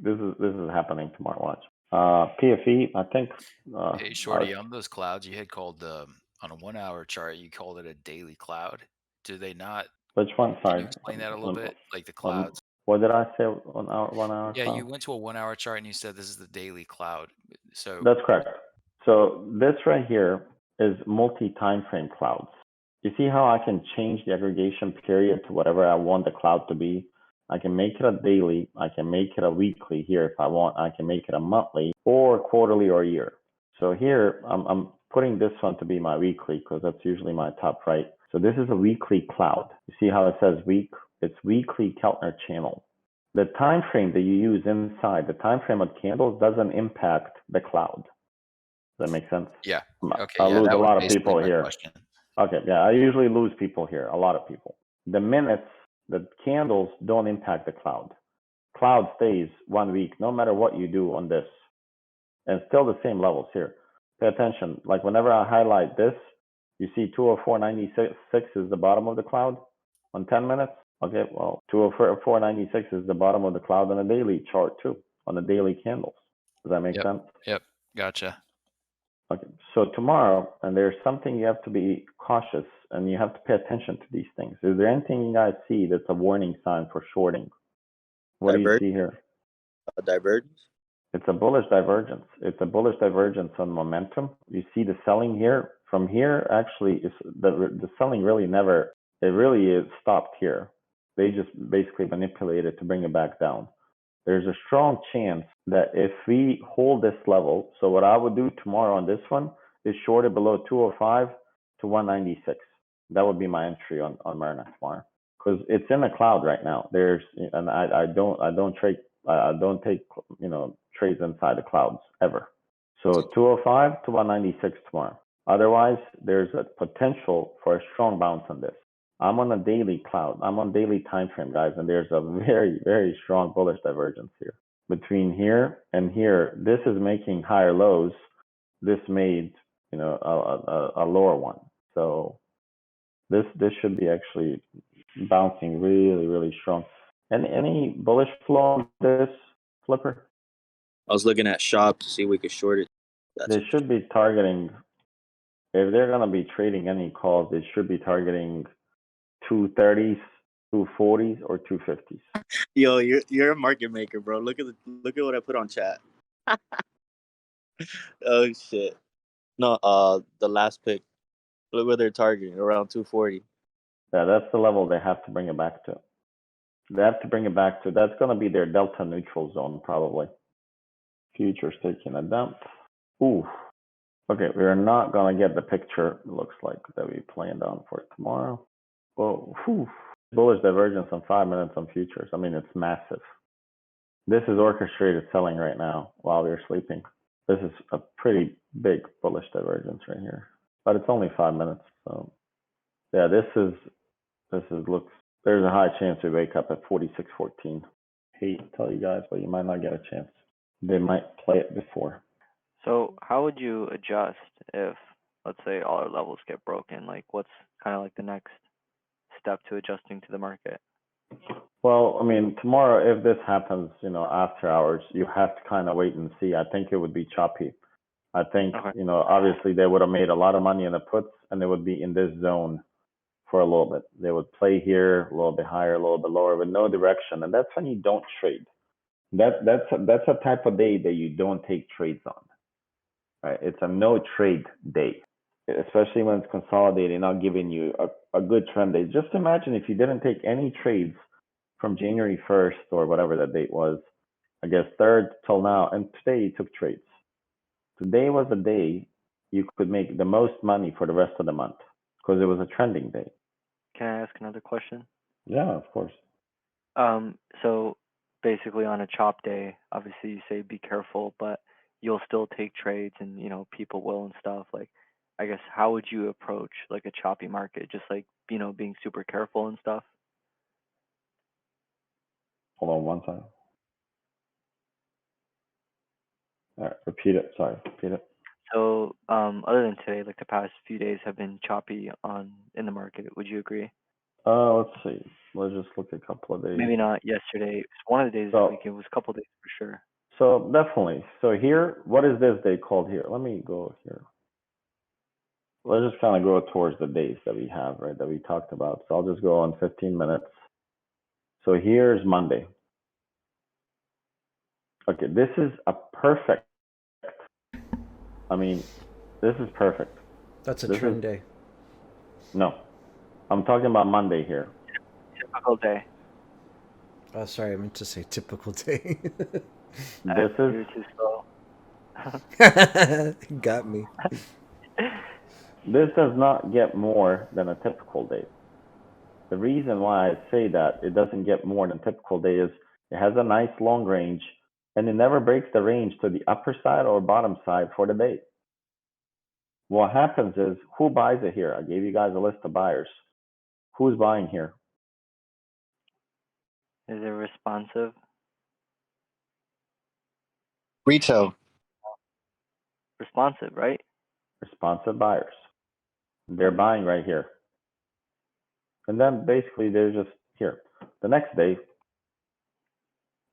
This is happening tomorrow. Watch. PFE, I think. Hey, Shorty, on those clouds, you had called on a 1 hour chart, you called it a daily cloud. Do they not? Which one? Can Sorry. you explain that a little bit? Like the clouds. What did I say on our 1 hour? Yeah, cloud? you went to a 1 hour chart and you said this is the daily cloud. So that's correct. So this right here is multi-time frame clouds. You see how I can change the aggregation period to whatever I want the cloud to be? I can make it a daily, I can make it a weekly here if I want, I can make it a monthly or quarterly or year. So here, I'm putting this one to be my weekly because that's usually my top right. So this is a weekly cloud. You see how it says week? It's weekly Keltner channel. The time frame that you use inside, the time frame of candles doesn't impact the cloud. Does that make sense? Yeah. Okay. I lose a lot of basically people my here. question. Okay, yeah, I usually lose people here, a lot of people. The minutes, the candles don't impact the cloud. Cloud stays 1 week, no matter what you do on this. And still the same levels here. Pay attention, like whenever I highlight this, you see 204.96 is the bottom of the cloud on 10 minutes. Okay, well, 204.96 is the bottom of the cloud on a daily chart too, on the daily candles. Does that make sense? Yep, gotcha. Okay, so tomorrow, and there's something you have to be cautious and you have to pay attention to these things. Is there anything you guys see that's a warning sign for shorting? What do you see here? Divergence? It's a bullish divergence. It's a bullish divergence on momentum. You see the selling here. From here, actually, the selling really is stopped here. They just basically manipulated to bring it back down. There's a strong chance that if we hold this level, so what I would do tomorrow on this one is short it below 205 to 196. That would be my entry on Myrna tomorrow because it's in the cloud right now. And I don't take trades inside the clouds ever. So 205 to 196 tomorrow. Otherwise, there's a potential for a strong bounce on this. I'm on a daily cloud. I'm on daily time frame, guys, and there's a very, very strong bullish divergence here. Between here and here, this is making higher lows. This made, a lower one. So this should be actually bouncing really, really strong. And any bullish flow on this flipper? I was looking at shop to see if we could short it. They should be targeting, if they're going to be trading any calls, they should be targeting 230s, 240s, or 250s. Yo, you're a market maker, bro. Look at what I put on chat. Oh shit. No, the last pick. Look what they're targeting, around 240. Yeah, that's the level they have to bring it back to. They have to bring it back to, that's going to be their delta neutral zone, probably. Futures taking a dump. Ooh. Okay, we're not going to get the picture, it looks like, that we planned on for tomorrow. Well, whew. Bullish divergence on 5 minutes on futures. I mean, it's massive. This is orchestrated selling right now while we're sleeping. This is a pretty big bullish divergence right here, but it's only 5 minutes. So yeah, this is looks, there's a high chance we wake up at 46.14. Hate to tell you guys, but you might not get a chance. They might play it before. So how would you adjust if, let's say, all our levels get broken? Like, what's kind of like the next step to adjusting to the market? Well, I mean, tomorrow, if this happens, after hours, you have to kind of wait and see. I think it would be choppy. I think, Okay. Obviously they would have made a lot of money in the puts and they would be in this zone for a little bit. They would play here, a little bit higher, a little bit lower, with no direction. And that's when you don't trade. That's a type of day that you don't take trades on. Right? It's a no trade day, especially when it's consolidating, not giving you a good trend day. Just imagine if you didn't take any trades from January 1st or whatever that date was, I guess 3rd till now, and today you took trades. Today was a day you could make the most money for the rest of the month because it was a trending day. Can I ask another question? Yeah, of course. So basically on a chop day, obviously you say be careful, but you'll still take trades and, people will and stuff. Like, I guess, how would you approach like a choppy market? Just like, being super careful and stuff? Hold on one second. All right, repeat it. Sorry, repeat it. So, other than today, like the past few days have been choppy in the market. Would you agree? Let's see. Let's just look at a couple of days. Maybe not yesterday. It's one of the days this week. It was a couple of days for sure. So definitely. So here, what is this day called here? Let me go here. Let's just kind of go towards the days that we have, right, that we talked about. So I'll just go on 15 minutes. So here's Monday. Okay, this is a perfect. I mean, this is perfect. That's a trend day. No, I'm talking about Monday here. Typical day. Oh, sorry, I meant to say typical day. This is. You're too slow. Got me. This does not get more than a typical day. The reason why I say that it doesn't get more than typical day is it has a nice long range and it never breaks the range to the upper side or bottom side for the day. What happens is, who buys it here? I gave you guys a list of buyers. Who's buying here? Is it responsive? Retail. Responsive, right? Responsive buyers. They're buying right here. And then basically they're just here. The next day,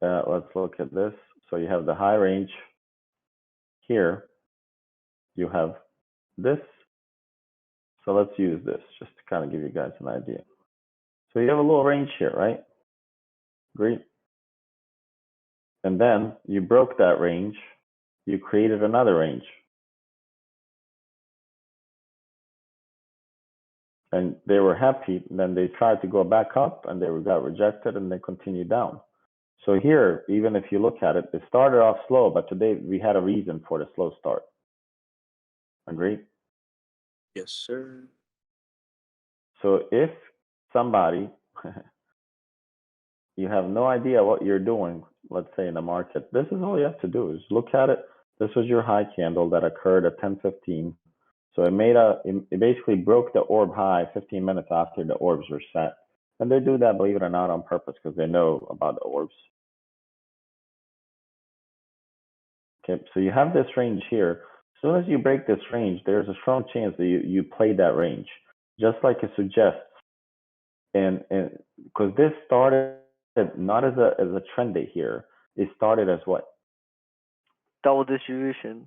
let's look at this. So you have the high range here. You have this. So let's use this just to kind of give you guys an idea. So you have a little range here, right? Great. And then you broke that range. You created another range. And they were happy. Then they tried to go back up and they got rejected and they continued down. So here, even if you look at it, it started off slow, but today we had a reason for the slow start. Agree? Yes, sir. So if somebody, you have no idea what you're doing, let's say in the market, this is all you have to do is look at it. This was your high candle that occurred at 10:15. So it basically broke the orb high 15 minutes after the orbs were set. And they do that, believe it or not, on purpose because they know about the orbs. Okay, so you have this range here. As soon as you break this range, there's a strong chance that you play that range, just like it suggests. And because this started not as a trend day here, it started as what? double distribution.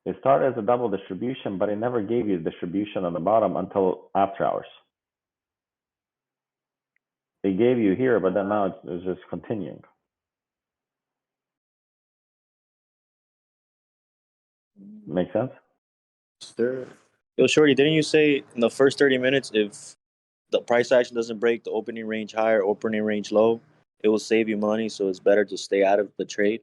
It started as a double distribution, but it never gave you the distribution on the bottom until after hours. It gave you here, but then now it's just continuing. Make sense? Sure. Yo, Shorty, didn't you say in the first 30 minutes, if the price action doesn't break the opening range high or opening range low, it will save you money, so it's better to stay out of the trade?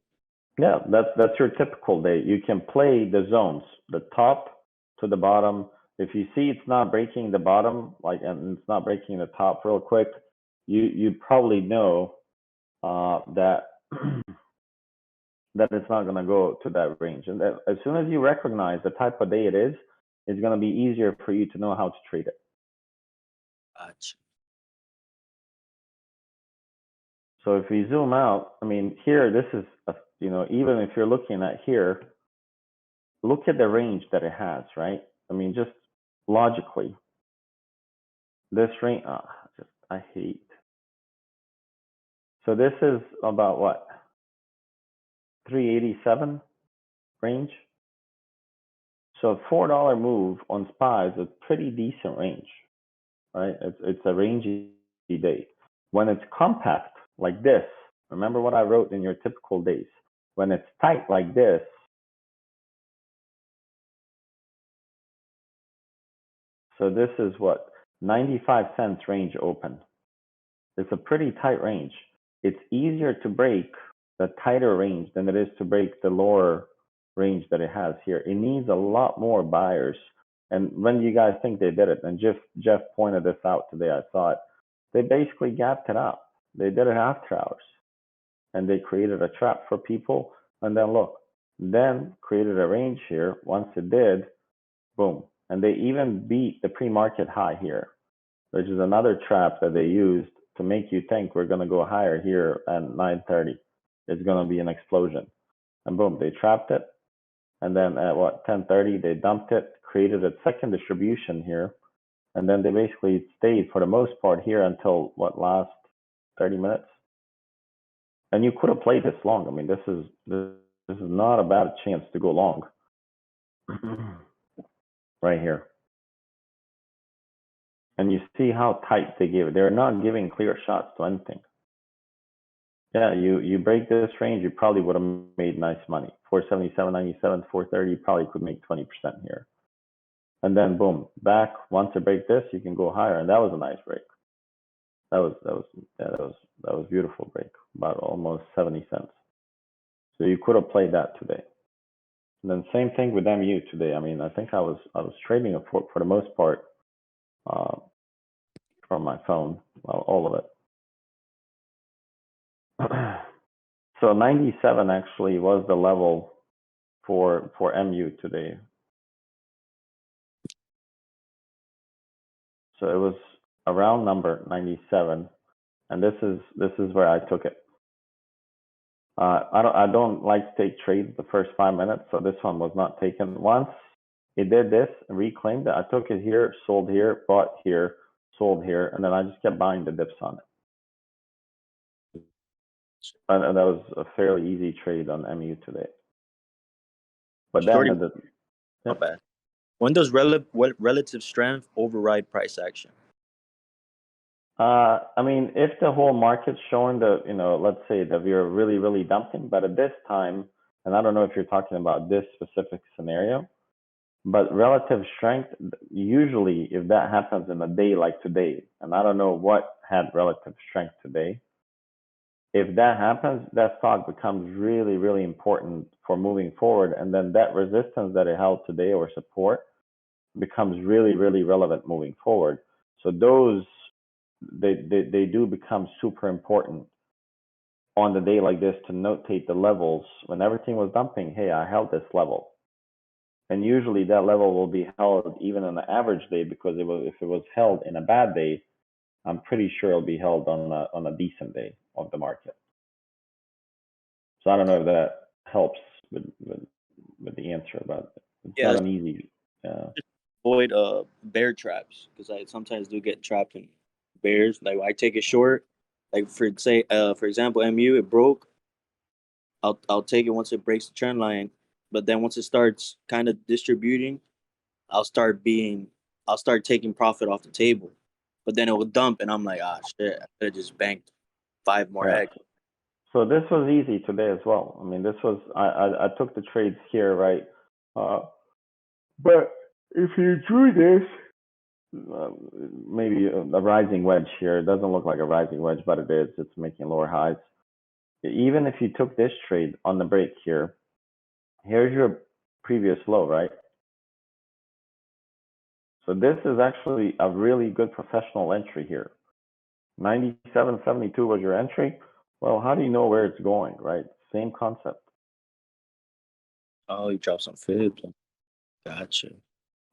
Yeah, that's your typical day. You can play the zones, the top to the bottom. If you see it's not breaking the bottom, like, and it's not breaking the top real quick, you probably know that that it's not going to go to that range. And that, as soon as you recognize the type of day it is, it's going to be easier for you to know how to trade it. Gotcha. So if we zoom out, I mean, here, this is, even if you're looking at here, look at the range that it has, right? I mean, just logically, this range, I hate. So this is about what? 387 range. So a $4 move on SPY is a pretty decent range, right? It's a rangy day. When it's compact like this, remember what I wrote in your typical days. When it's tight like this, so this is what, 95 cents range open. It's a pretty tight range. It's easier to break the tighter range than it is to break the lower range that it has here. It needs a lot more buyers. And when do you guys think they did it? And Jeff pointed this out today. I saw it. They basically gapped it up. They did it after hours. And they created a trap for people. And then look, then created a range here. Once it did, boom. And they even beat the pre-market high here, which is another trap that they used to make you think we're going to go higher here at 9:30. It's going to be an explosion. And boom, they trapped it. And then at what, 10:30, they dumped it, created a second distribution here. And then they basically stayed for the most part here until what, last 30 minutes. And you could have played this long. I mean, this is not a bad chance to go long. Right here. And you see how tight they gave it. They're not giving clear shots to anything. Yeah, you break this range, you probably would have made nice money. 477.97, 430, you probably could make 20% here. And then boom, back. Once you break this, you can go higher, and that was a nice break. That was beautiful break, about almost 70 cents. So you could have played that today. And then same thing with MU today. I mean, I think I was trading it for the most part from my phone, well, all of it. So 97 actually was the level for MU today. So it was around number 97, and this is where I took it. I don't like to take trades the first 5 minutes, so this one was not taken. Once it did this and reclaimed it, I took it here, sold here, bought here, sold here, and then I just kept buying the dips on it. And that was a fairly easy trade on MU today. But Shorty, then not bad. When does relative strength override price action? I mean, if the whole market's showing that, let's say that we're really, really dumping, but at this time, and I don't know if you're talking about this specific scenario, but relative strength, usually if that happens in a day like today, and I don't know what had relative strength today, if that happens, that stock becomes really, really important for moving forward. And then that resistance that it held today or support becomes really, really relevant moving forward. So those, they do become super important on the day like this to notate the levels. When everything was dumping, hey, I held this level. And usually that level will be held even on an average day, because if it was held in a bad day, I'm pretty sure it'll be held on a decent day of the market. So I don't know if that helps with the answer, but it's not an easy. Avoid bear traps, because I sometimes do get trapped in bears. Like I take it short. Like for example, MU, it broke. I'll take it once it breaks the trend line, but then once it starts kind of distributing, I'll start being I'll start taking profit off the table. But then it will dump, and I'm like, ah, shit, I could have just banked 5 more Yeah. eggs. So this was easy today as well. I mean, this was I took the trades here, right? But if you drew this, maybe a rising wedge here. It doesn't look like a rising wedge, but it is. It's making lower highs. Even if you took this trade on the break here, here's your previous low, right? So this is actually a really good professional entry here. 97.72 was your entry. Well, how do you know where it's going, right? Same concept. Oh, you dropped some fibs. Gotcha.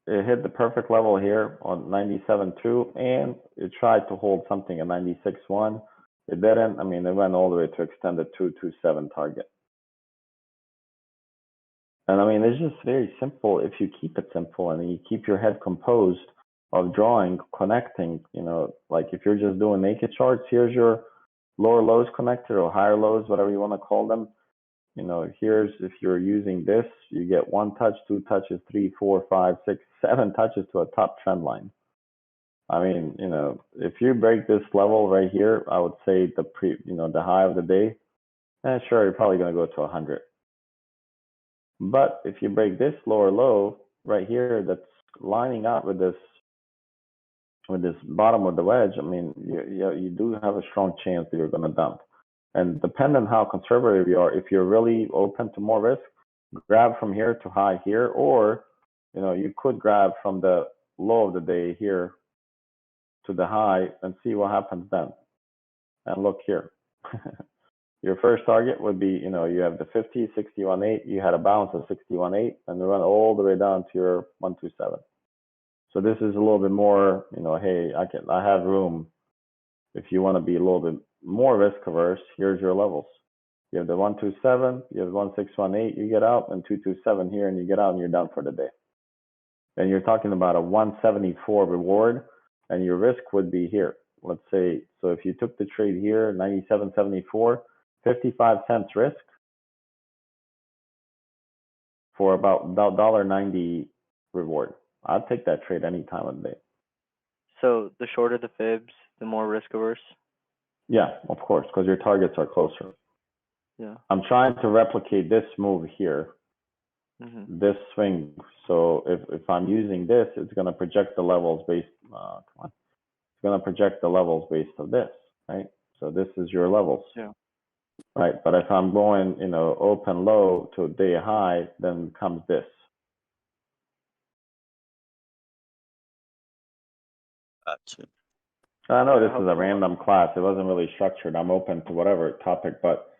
It hit the perfect level here on 97.2, and it tried to hold something at 96.1. It didn't. I mean, it went all the way to extended 227 target. And I mean, it's just very simple if you keep it simple and you keep your head composed of drawing, connecting, like if you're just doing naked charts, here's your lower lows connected or higher lows, whatever you want to call them. Here's, if you're using this, you get 1 touch, 2 touches, 3, 4, 5, 6, 7 touches to a top trend line. I mean, if you break this level right here, I would say the high of the day, sure, you're probably going to go to 100. But if you break this lower low right here, that's lining up with this bottom of the wedge, I mean, you do have a strong chance that you're going to dump. And depending on how conservative you are, if you're really open to more risk, grab from here to high here, or you could grab from the low of the day here to the high and see what happens then. And look here. Your first target would be, you have the 50, 61.8, you had a bounce of 61.8, and it went all the way down to your 127. So this is a little bit more, hey, I have room. If you want to be a little bit more risk averse, here's your levels. You have the 127, you have 1618, you get out, and 227 here, and you get out, and you're done for the day. And you're talking about a 174 reward, and your risk would be here. Let's say, so if you took the trade here, 97.74, 55 cents risk for about $1.90 reward. I'd take that trade any time of the day. So the shorter the fibs, the more risk averse? Yeah, of course, because your targets are closer. Yeah. I'm trying to replicate this move here, Mm-hmm. this swing. So if I'm using this, it's going to project the levels based, It's going to project the levels based of this, right? So this is your levels. Yeah. Right, but if I'm going, open low to day high, then comes this. Gotcha. I know Yeah, this helps is a a lot. random class. It wasn't really structured. I'm open to whatever topic, but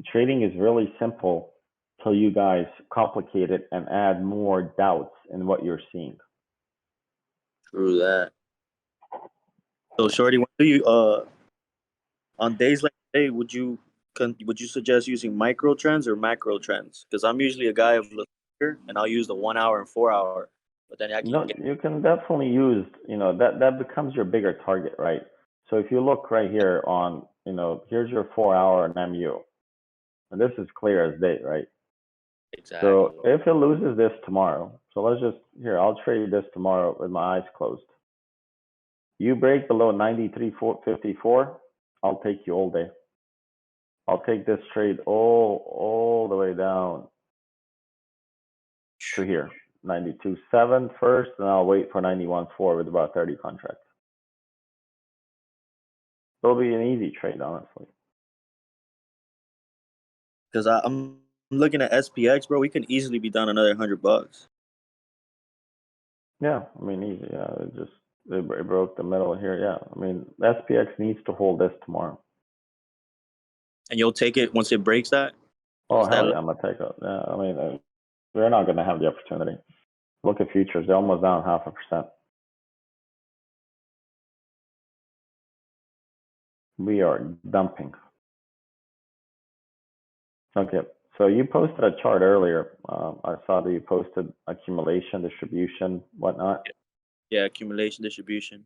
trading is really simple till you guys complicate it and add more doubts in what you're seeing. True that. So, Shorty, when do you on days like today, would you suggest using micro trends or macro trends? Because I'm usually a guy of the thinker, and I'll use the 1 hour and 4 hour. But then I can No, you can definitely use, that becomes your bigger target, right? So if you look right here on, here's your 4 hour and MU. And this is clear as day, right? exactly. So if it loses this tomorrow, so I'll trade this tomorrow with my eyes closed. You break below 93.54, I'll take you all day. I'll take this trade all the way down to here, 92.7 first, and I'll wait for 91.4 with about 30 contracts. It'll be an easy trade, honestly. Because I'm looking at SPX, bro. We can easily be down another $100. Yeah, I mean, easy. Yeah, it broke the middle here. Yeah, I mean, SPX needs to hold this tomorrow. And you'll take it once it breaks that? Oh, hell yeah, I'm going to take it. Yeah, I mean, they're not going to have the opportunity. Look at futures. They're almost down 0.5%. We are dumping. Okay, so you posted a chart earlier. I saw that you posted accumulation, distribution, whatnot. Yeah, accumulation, distribution.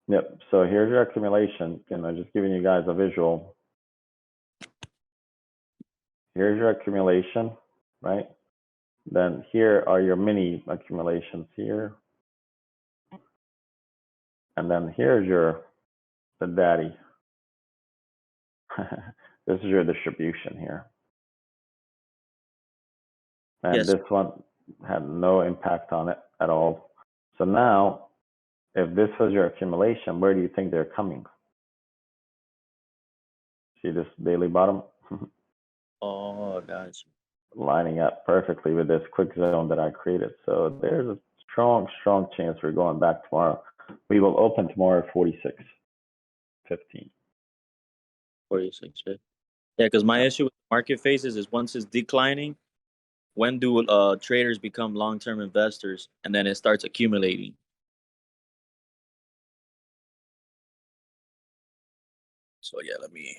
Yep, so here's your accumulation. I'm just giving you guys a visual. here's your accumulation, right? Then here are your mini accumulations here. And then here's the daddy. This is your distribution here. And Yes. this one had no impact on it at all. So now, if this was your accumulation, where do you think they're coming? See this daily bottom? Oh, gotcha. Lining up perfectly with this quick zone that I created. So there's a strong chance we're going back tomorrow. We will open tomorrow at 46.15. 46. Yeah, because my Yeah. issue with market phases is once it's declining, when do traders become long-term investors, and then it starts accumulating? So yeah, let me.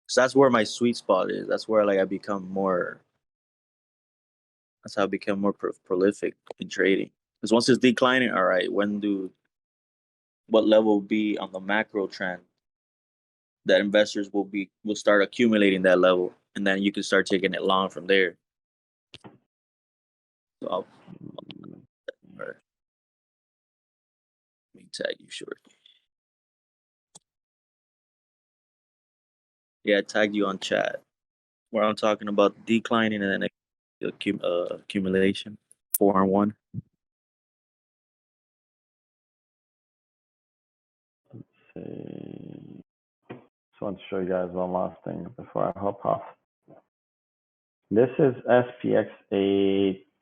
So that's where my sweet spot is. That's where like I become more. That's how I become more prolific in trading. Because once it's declining, all right, what level will be on the macro trend that investors will start accumulating that level, and then you can start taking it long from there. So all right. Let me tag you short. Yeah, I tagged you on chat where I'm talking about declining and then accumulation 4-on-1. See. Just want to show you guys one last thing before I hop off. This is SPX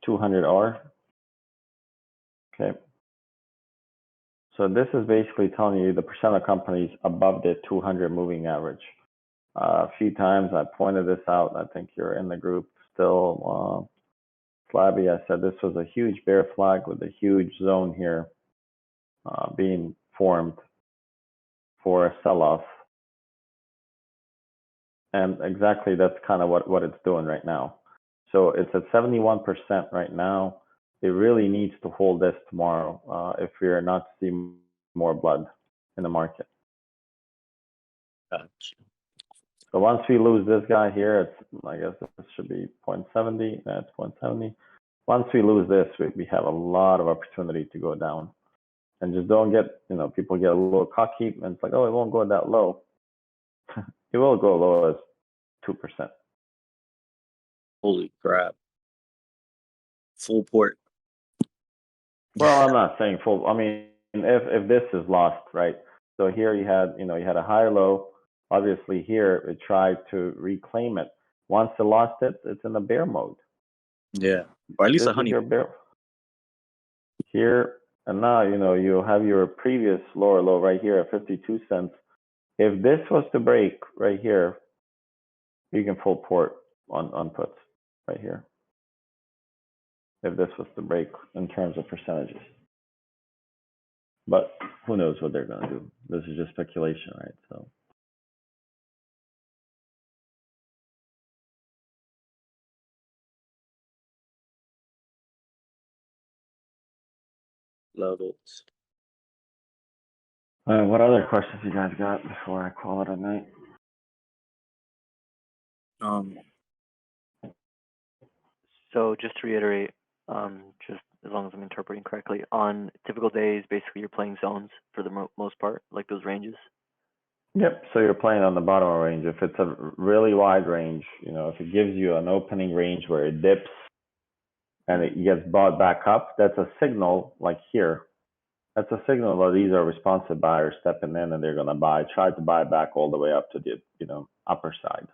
200R. Okay. So this is basically telling you the percent of companies above the 200 moving average. A few times I pointed this out. I think you're in the group still. Flabby, I said this was a huge bear flag with a huge zone here being formed for a sell-off. And exactly that's kind of what it's doing right now. So it's at 71% right now. It really needs to hold this tomorrow if we're not to see more blood in the market. Gotcha. So once we lose this guy here, it's, I guess this should be 0.70. That's 0.70. Once we lose this, we have a lot of opportunity to go down. And just don't get, people get a little cocky and it's like, oh, it won't go that low. It will go low as 2%. Holy crap. Full port. Well, I'm not saying full. I mean, if this is lost, right? So here you had a high low. Obviously here it tried to reclaim it. Once it lost it, it's in the bear mode. Yeah. Or at least This a honey. is your bear. Here and now, you have your previous lower low right here at 52 cents. If this was to break right here, you can full port on puts right here. If this was to break in terms of percentages. But who knows what they're going to do? This is just speculation, right? So. Love it. What other questions you guys got before I call it a night? So just to reiterate, just as long as I'm interpreting correctly, on typical days, basically you're playing zones for the most part, like those ranges. Yep. So you're playing on the bottom of range. If it's a really wide range, if it gives you an opening range where it dips and it gets bought back up, that's a signal. Like here, that's a signal that these are responsive buyers stepping in and they're going to try to buy back all the way up to the upper side.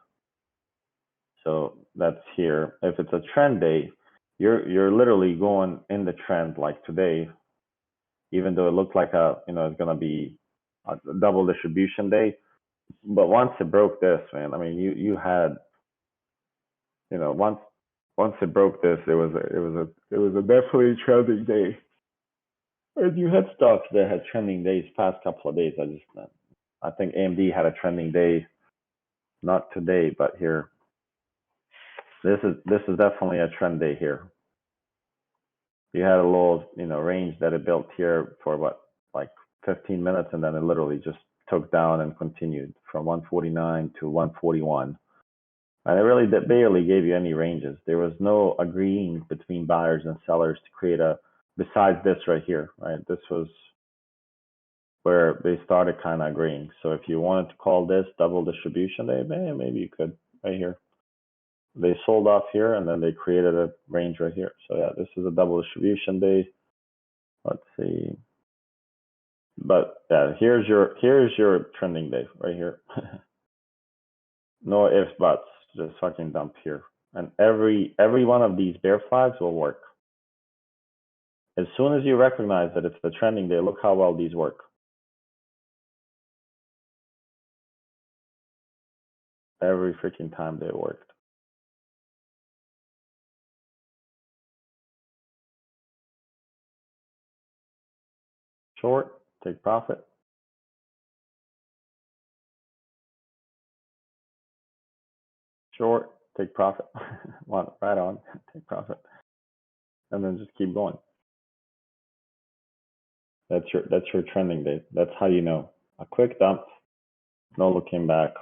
So that's here. If it's a trend day, you're literally going in the trend like today, even though it looked like it's going to be a double distribution day. But once it broke this, man, I mean, you had, once it broke this, it was a definitely trending day. And you had stocks that had trending days past couple of days. I think AMD had a trending day, not today, but here. This is definitely a trend day here. You had a little, range that it built here for like 15 minutes, and then it literally just took down and continued from 149 to 141. And it really barely gave you any ranges. There was no agreeing between buyers and sellers to create besides this right here, right? This was where they started kind of agreeing. So if you wanted to call this double distribution day, maybe you could right here. They sold off here and then they created a range right here. So yeah, this is a double distribution day. Let's see. But yeah, here's your trending day right here. No ifs, buts, just fucking dump here. And every one of these bear flags will work. As soon as you recognize that it's the trending day, look how well these work. Every freaking time they worked. Short, take profit. Short, take profit. Right on, take profit. And then just keep going. That's your trending day. That's how you know. A quick dump, no looking back,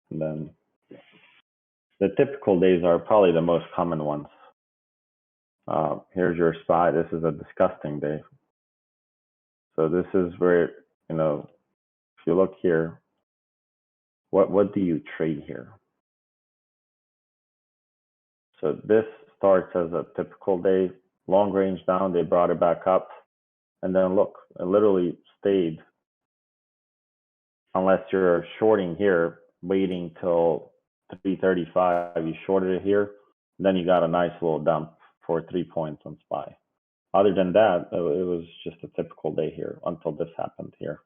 and then the typical days are probably the most common ones. Here's your SPY. This is a disgusting day. So this is where, if you look here, what do you trade here? So this starts as a typical day, long range down, they brought it back up, and then look, it literally stayed, unless you're shorting here, waiting till 335, you shorted it here, then you got a nice little dump for 3 points on SPY. Other than that, it was just a typical day here until this happened here.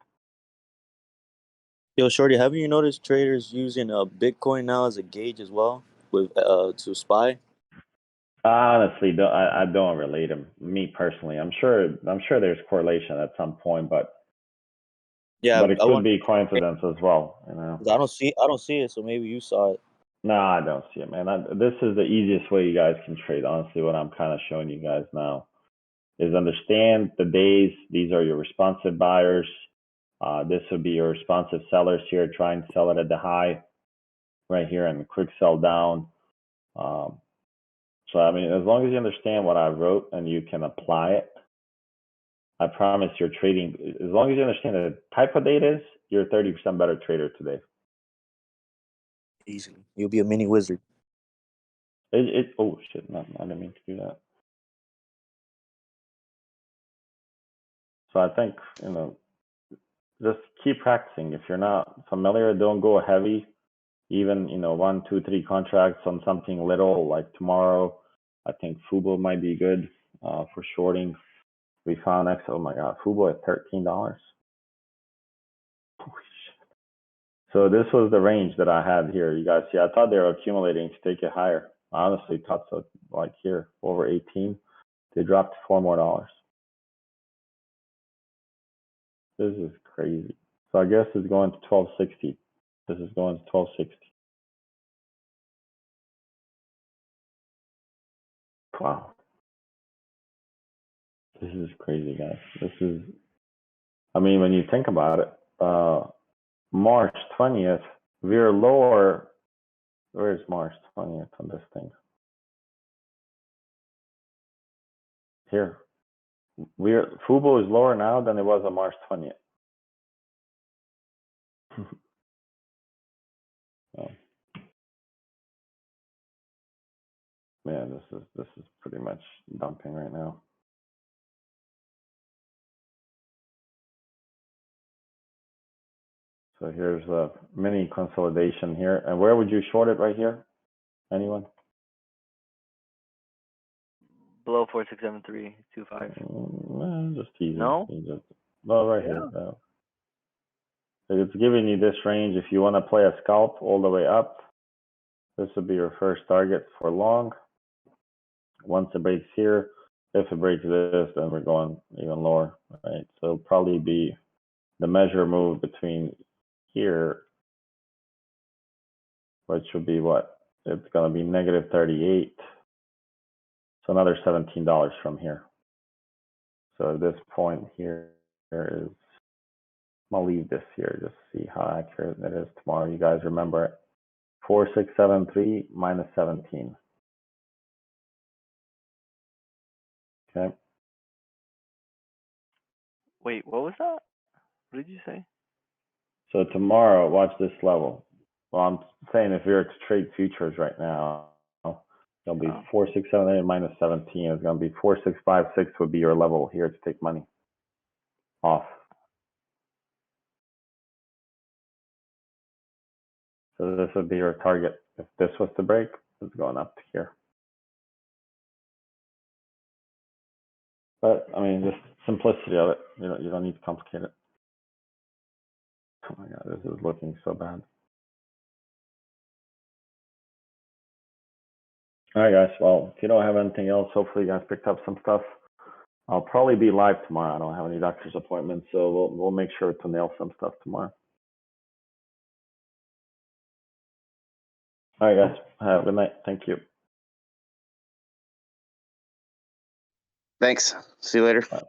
Yo, Shorty, haven't you noticed traders using Bitcoin now as a gauge as well with to SPY? Honestly, I don't relate them. Me personally, I'm sure there's correlation at some point, but Yeah, it could be coincidence as well. I don't see it, so maybe you saw it. No, I don't see it, man. This is the easiest way you guys can trade. Honestly, what I'm kind of showing you guys now is understand the days. These are your responsive buyers. This would be your responsive sellers here, trying to sell it at the high right here and quick sell down. So, I mean, as long as you understand what I wrote and you can apply it, I promise you're trading. As long as you understand the type of data is, you're a 30% better trader today. Easily, you'll be a mini wizard. Oh shit! No, I didn't mean to do that. So I think just keep practicing. If you're not familiar, don't go heavy. Even 1, 2, 3 contracts on something little like tomorrow. I think Fubo might be good for shorting. We found oh my god, Fubo at $13. So this was the range that I had here. You guys see, I thought they were accumulating to take it higher. I honestly thought so. Like here, over 18, they dropped $4 more. This is crazy. So I guess it's going to 1260. This is going to 1260. Wow. This is crazy, guys. I mean, when you think about it, March 20th, we're lower. Where is March 20th on this thing? Here. Fubo is lower now than it was on March 20th. Oh. Man, this is pretty much dumping right now. So here's a mini consolidation here. And where would you short it right here? Anyone? Below 4673.25. Just easy. No? Right here. It's giving you this range. If you want to play a scalp all the way up, this would be your first target for long. Once it breaks here, if it breaks this, then we're going even lower, right? So it'll probably be the measure move between here, which would be what? It's going to be negative 38. So another $17 from here. So at this point here is gonna leave this here, just see how accurate it is tomorrow. You guys remember it. 4673 minus 17. Okay. Wait, what was that? What did you say? So tomorrow, watch this level. Well, I'm saying if you're to trade futures right now, it'll be 4678 minus 17. It's gonna be 4656 would be your level here to take money off. So this would be your target. If this was to break, it's going up to here. But I mean, just simplicity of it. You don't need to complicate it. Oh my god, this is looking so bad. All right, guys. Well, if you don't have anything else, hopefully you guys picked up some stuff. I'll probably be live tomorrow. I don't have any doctor's appointments, so we'll make sure to nail some stuff tomorrow. All right, guys. Have a good night. Thank you. Thanks. See you later. Bye.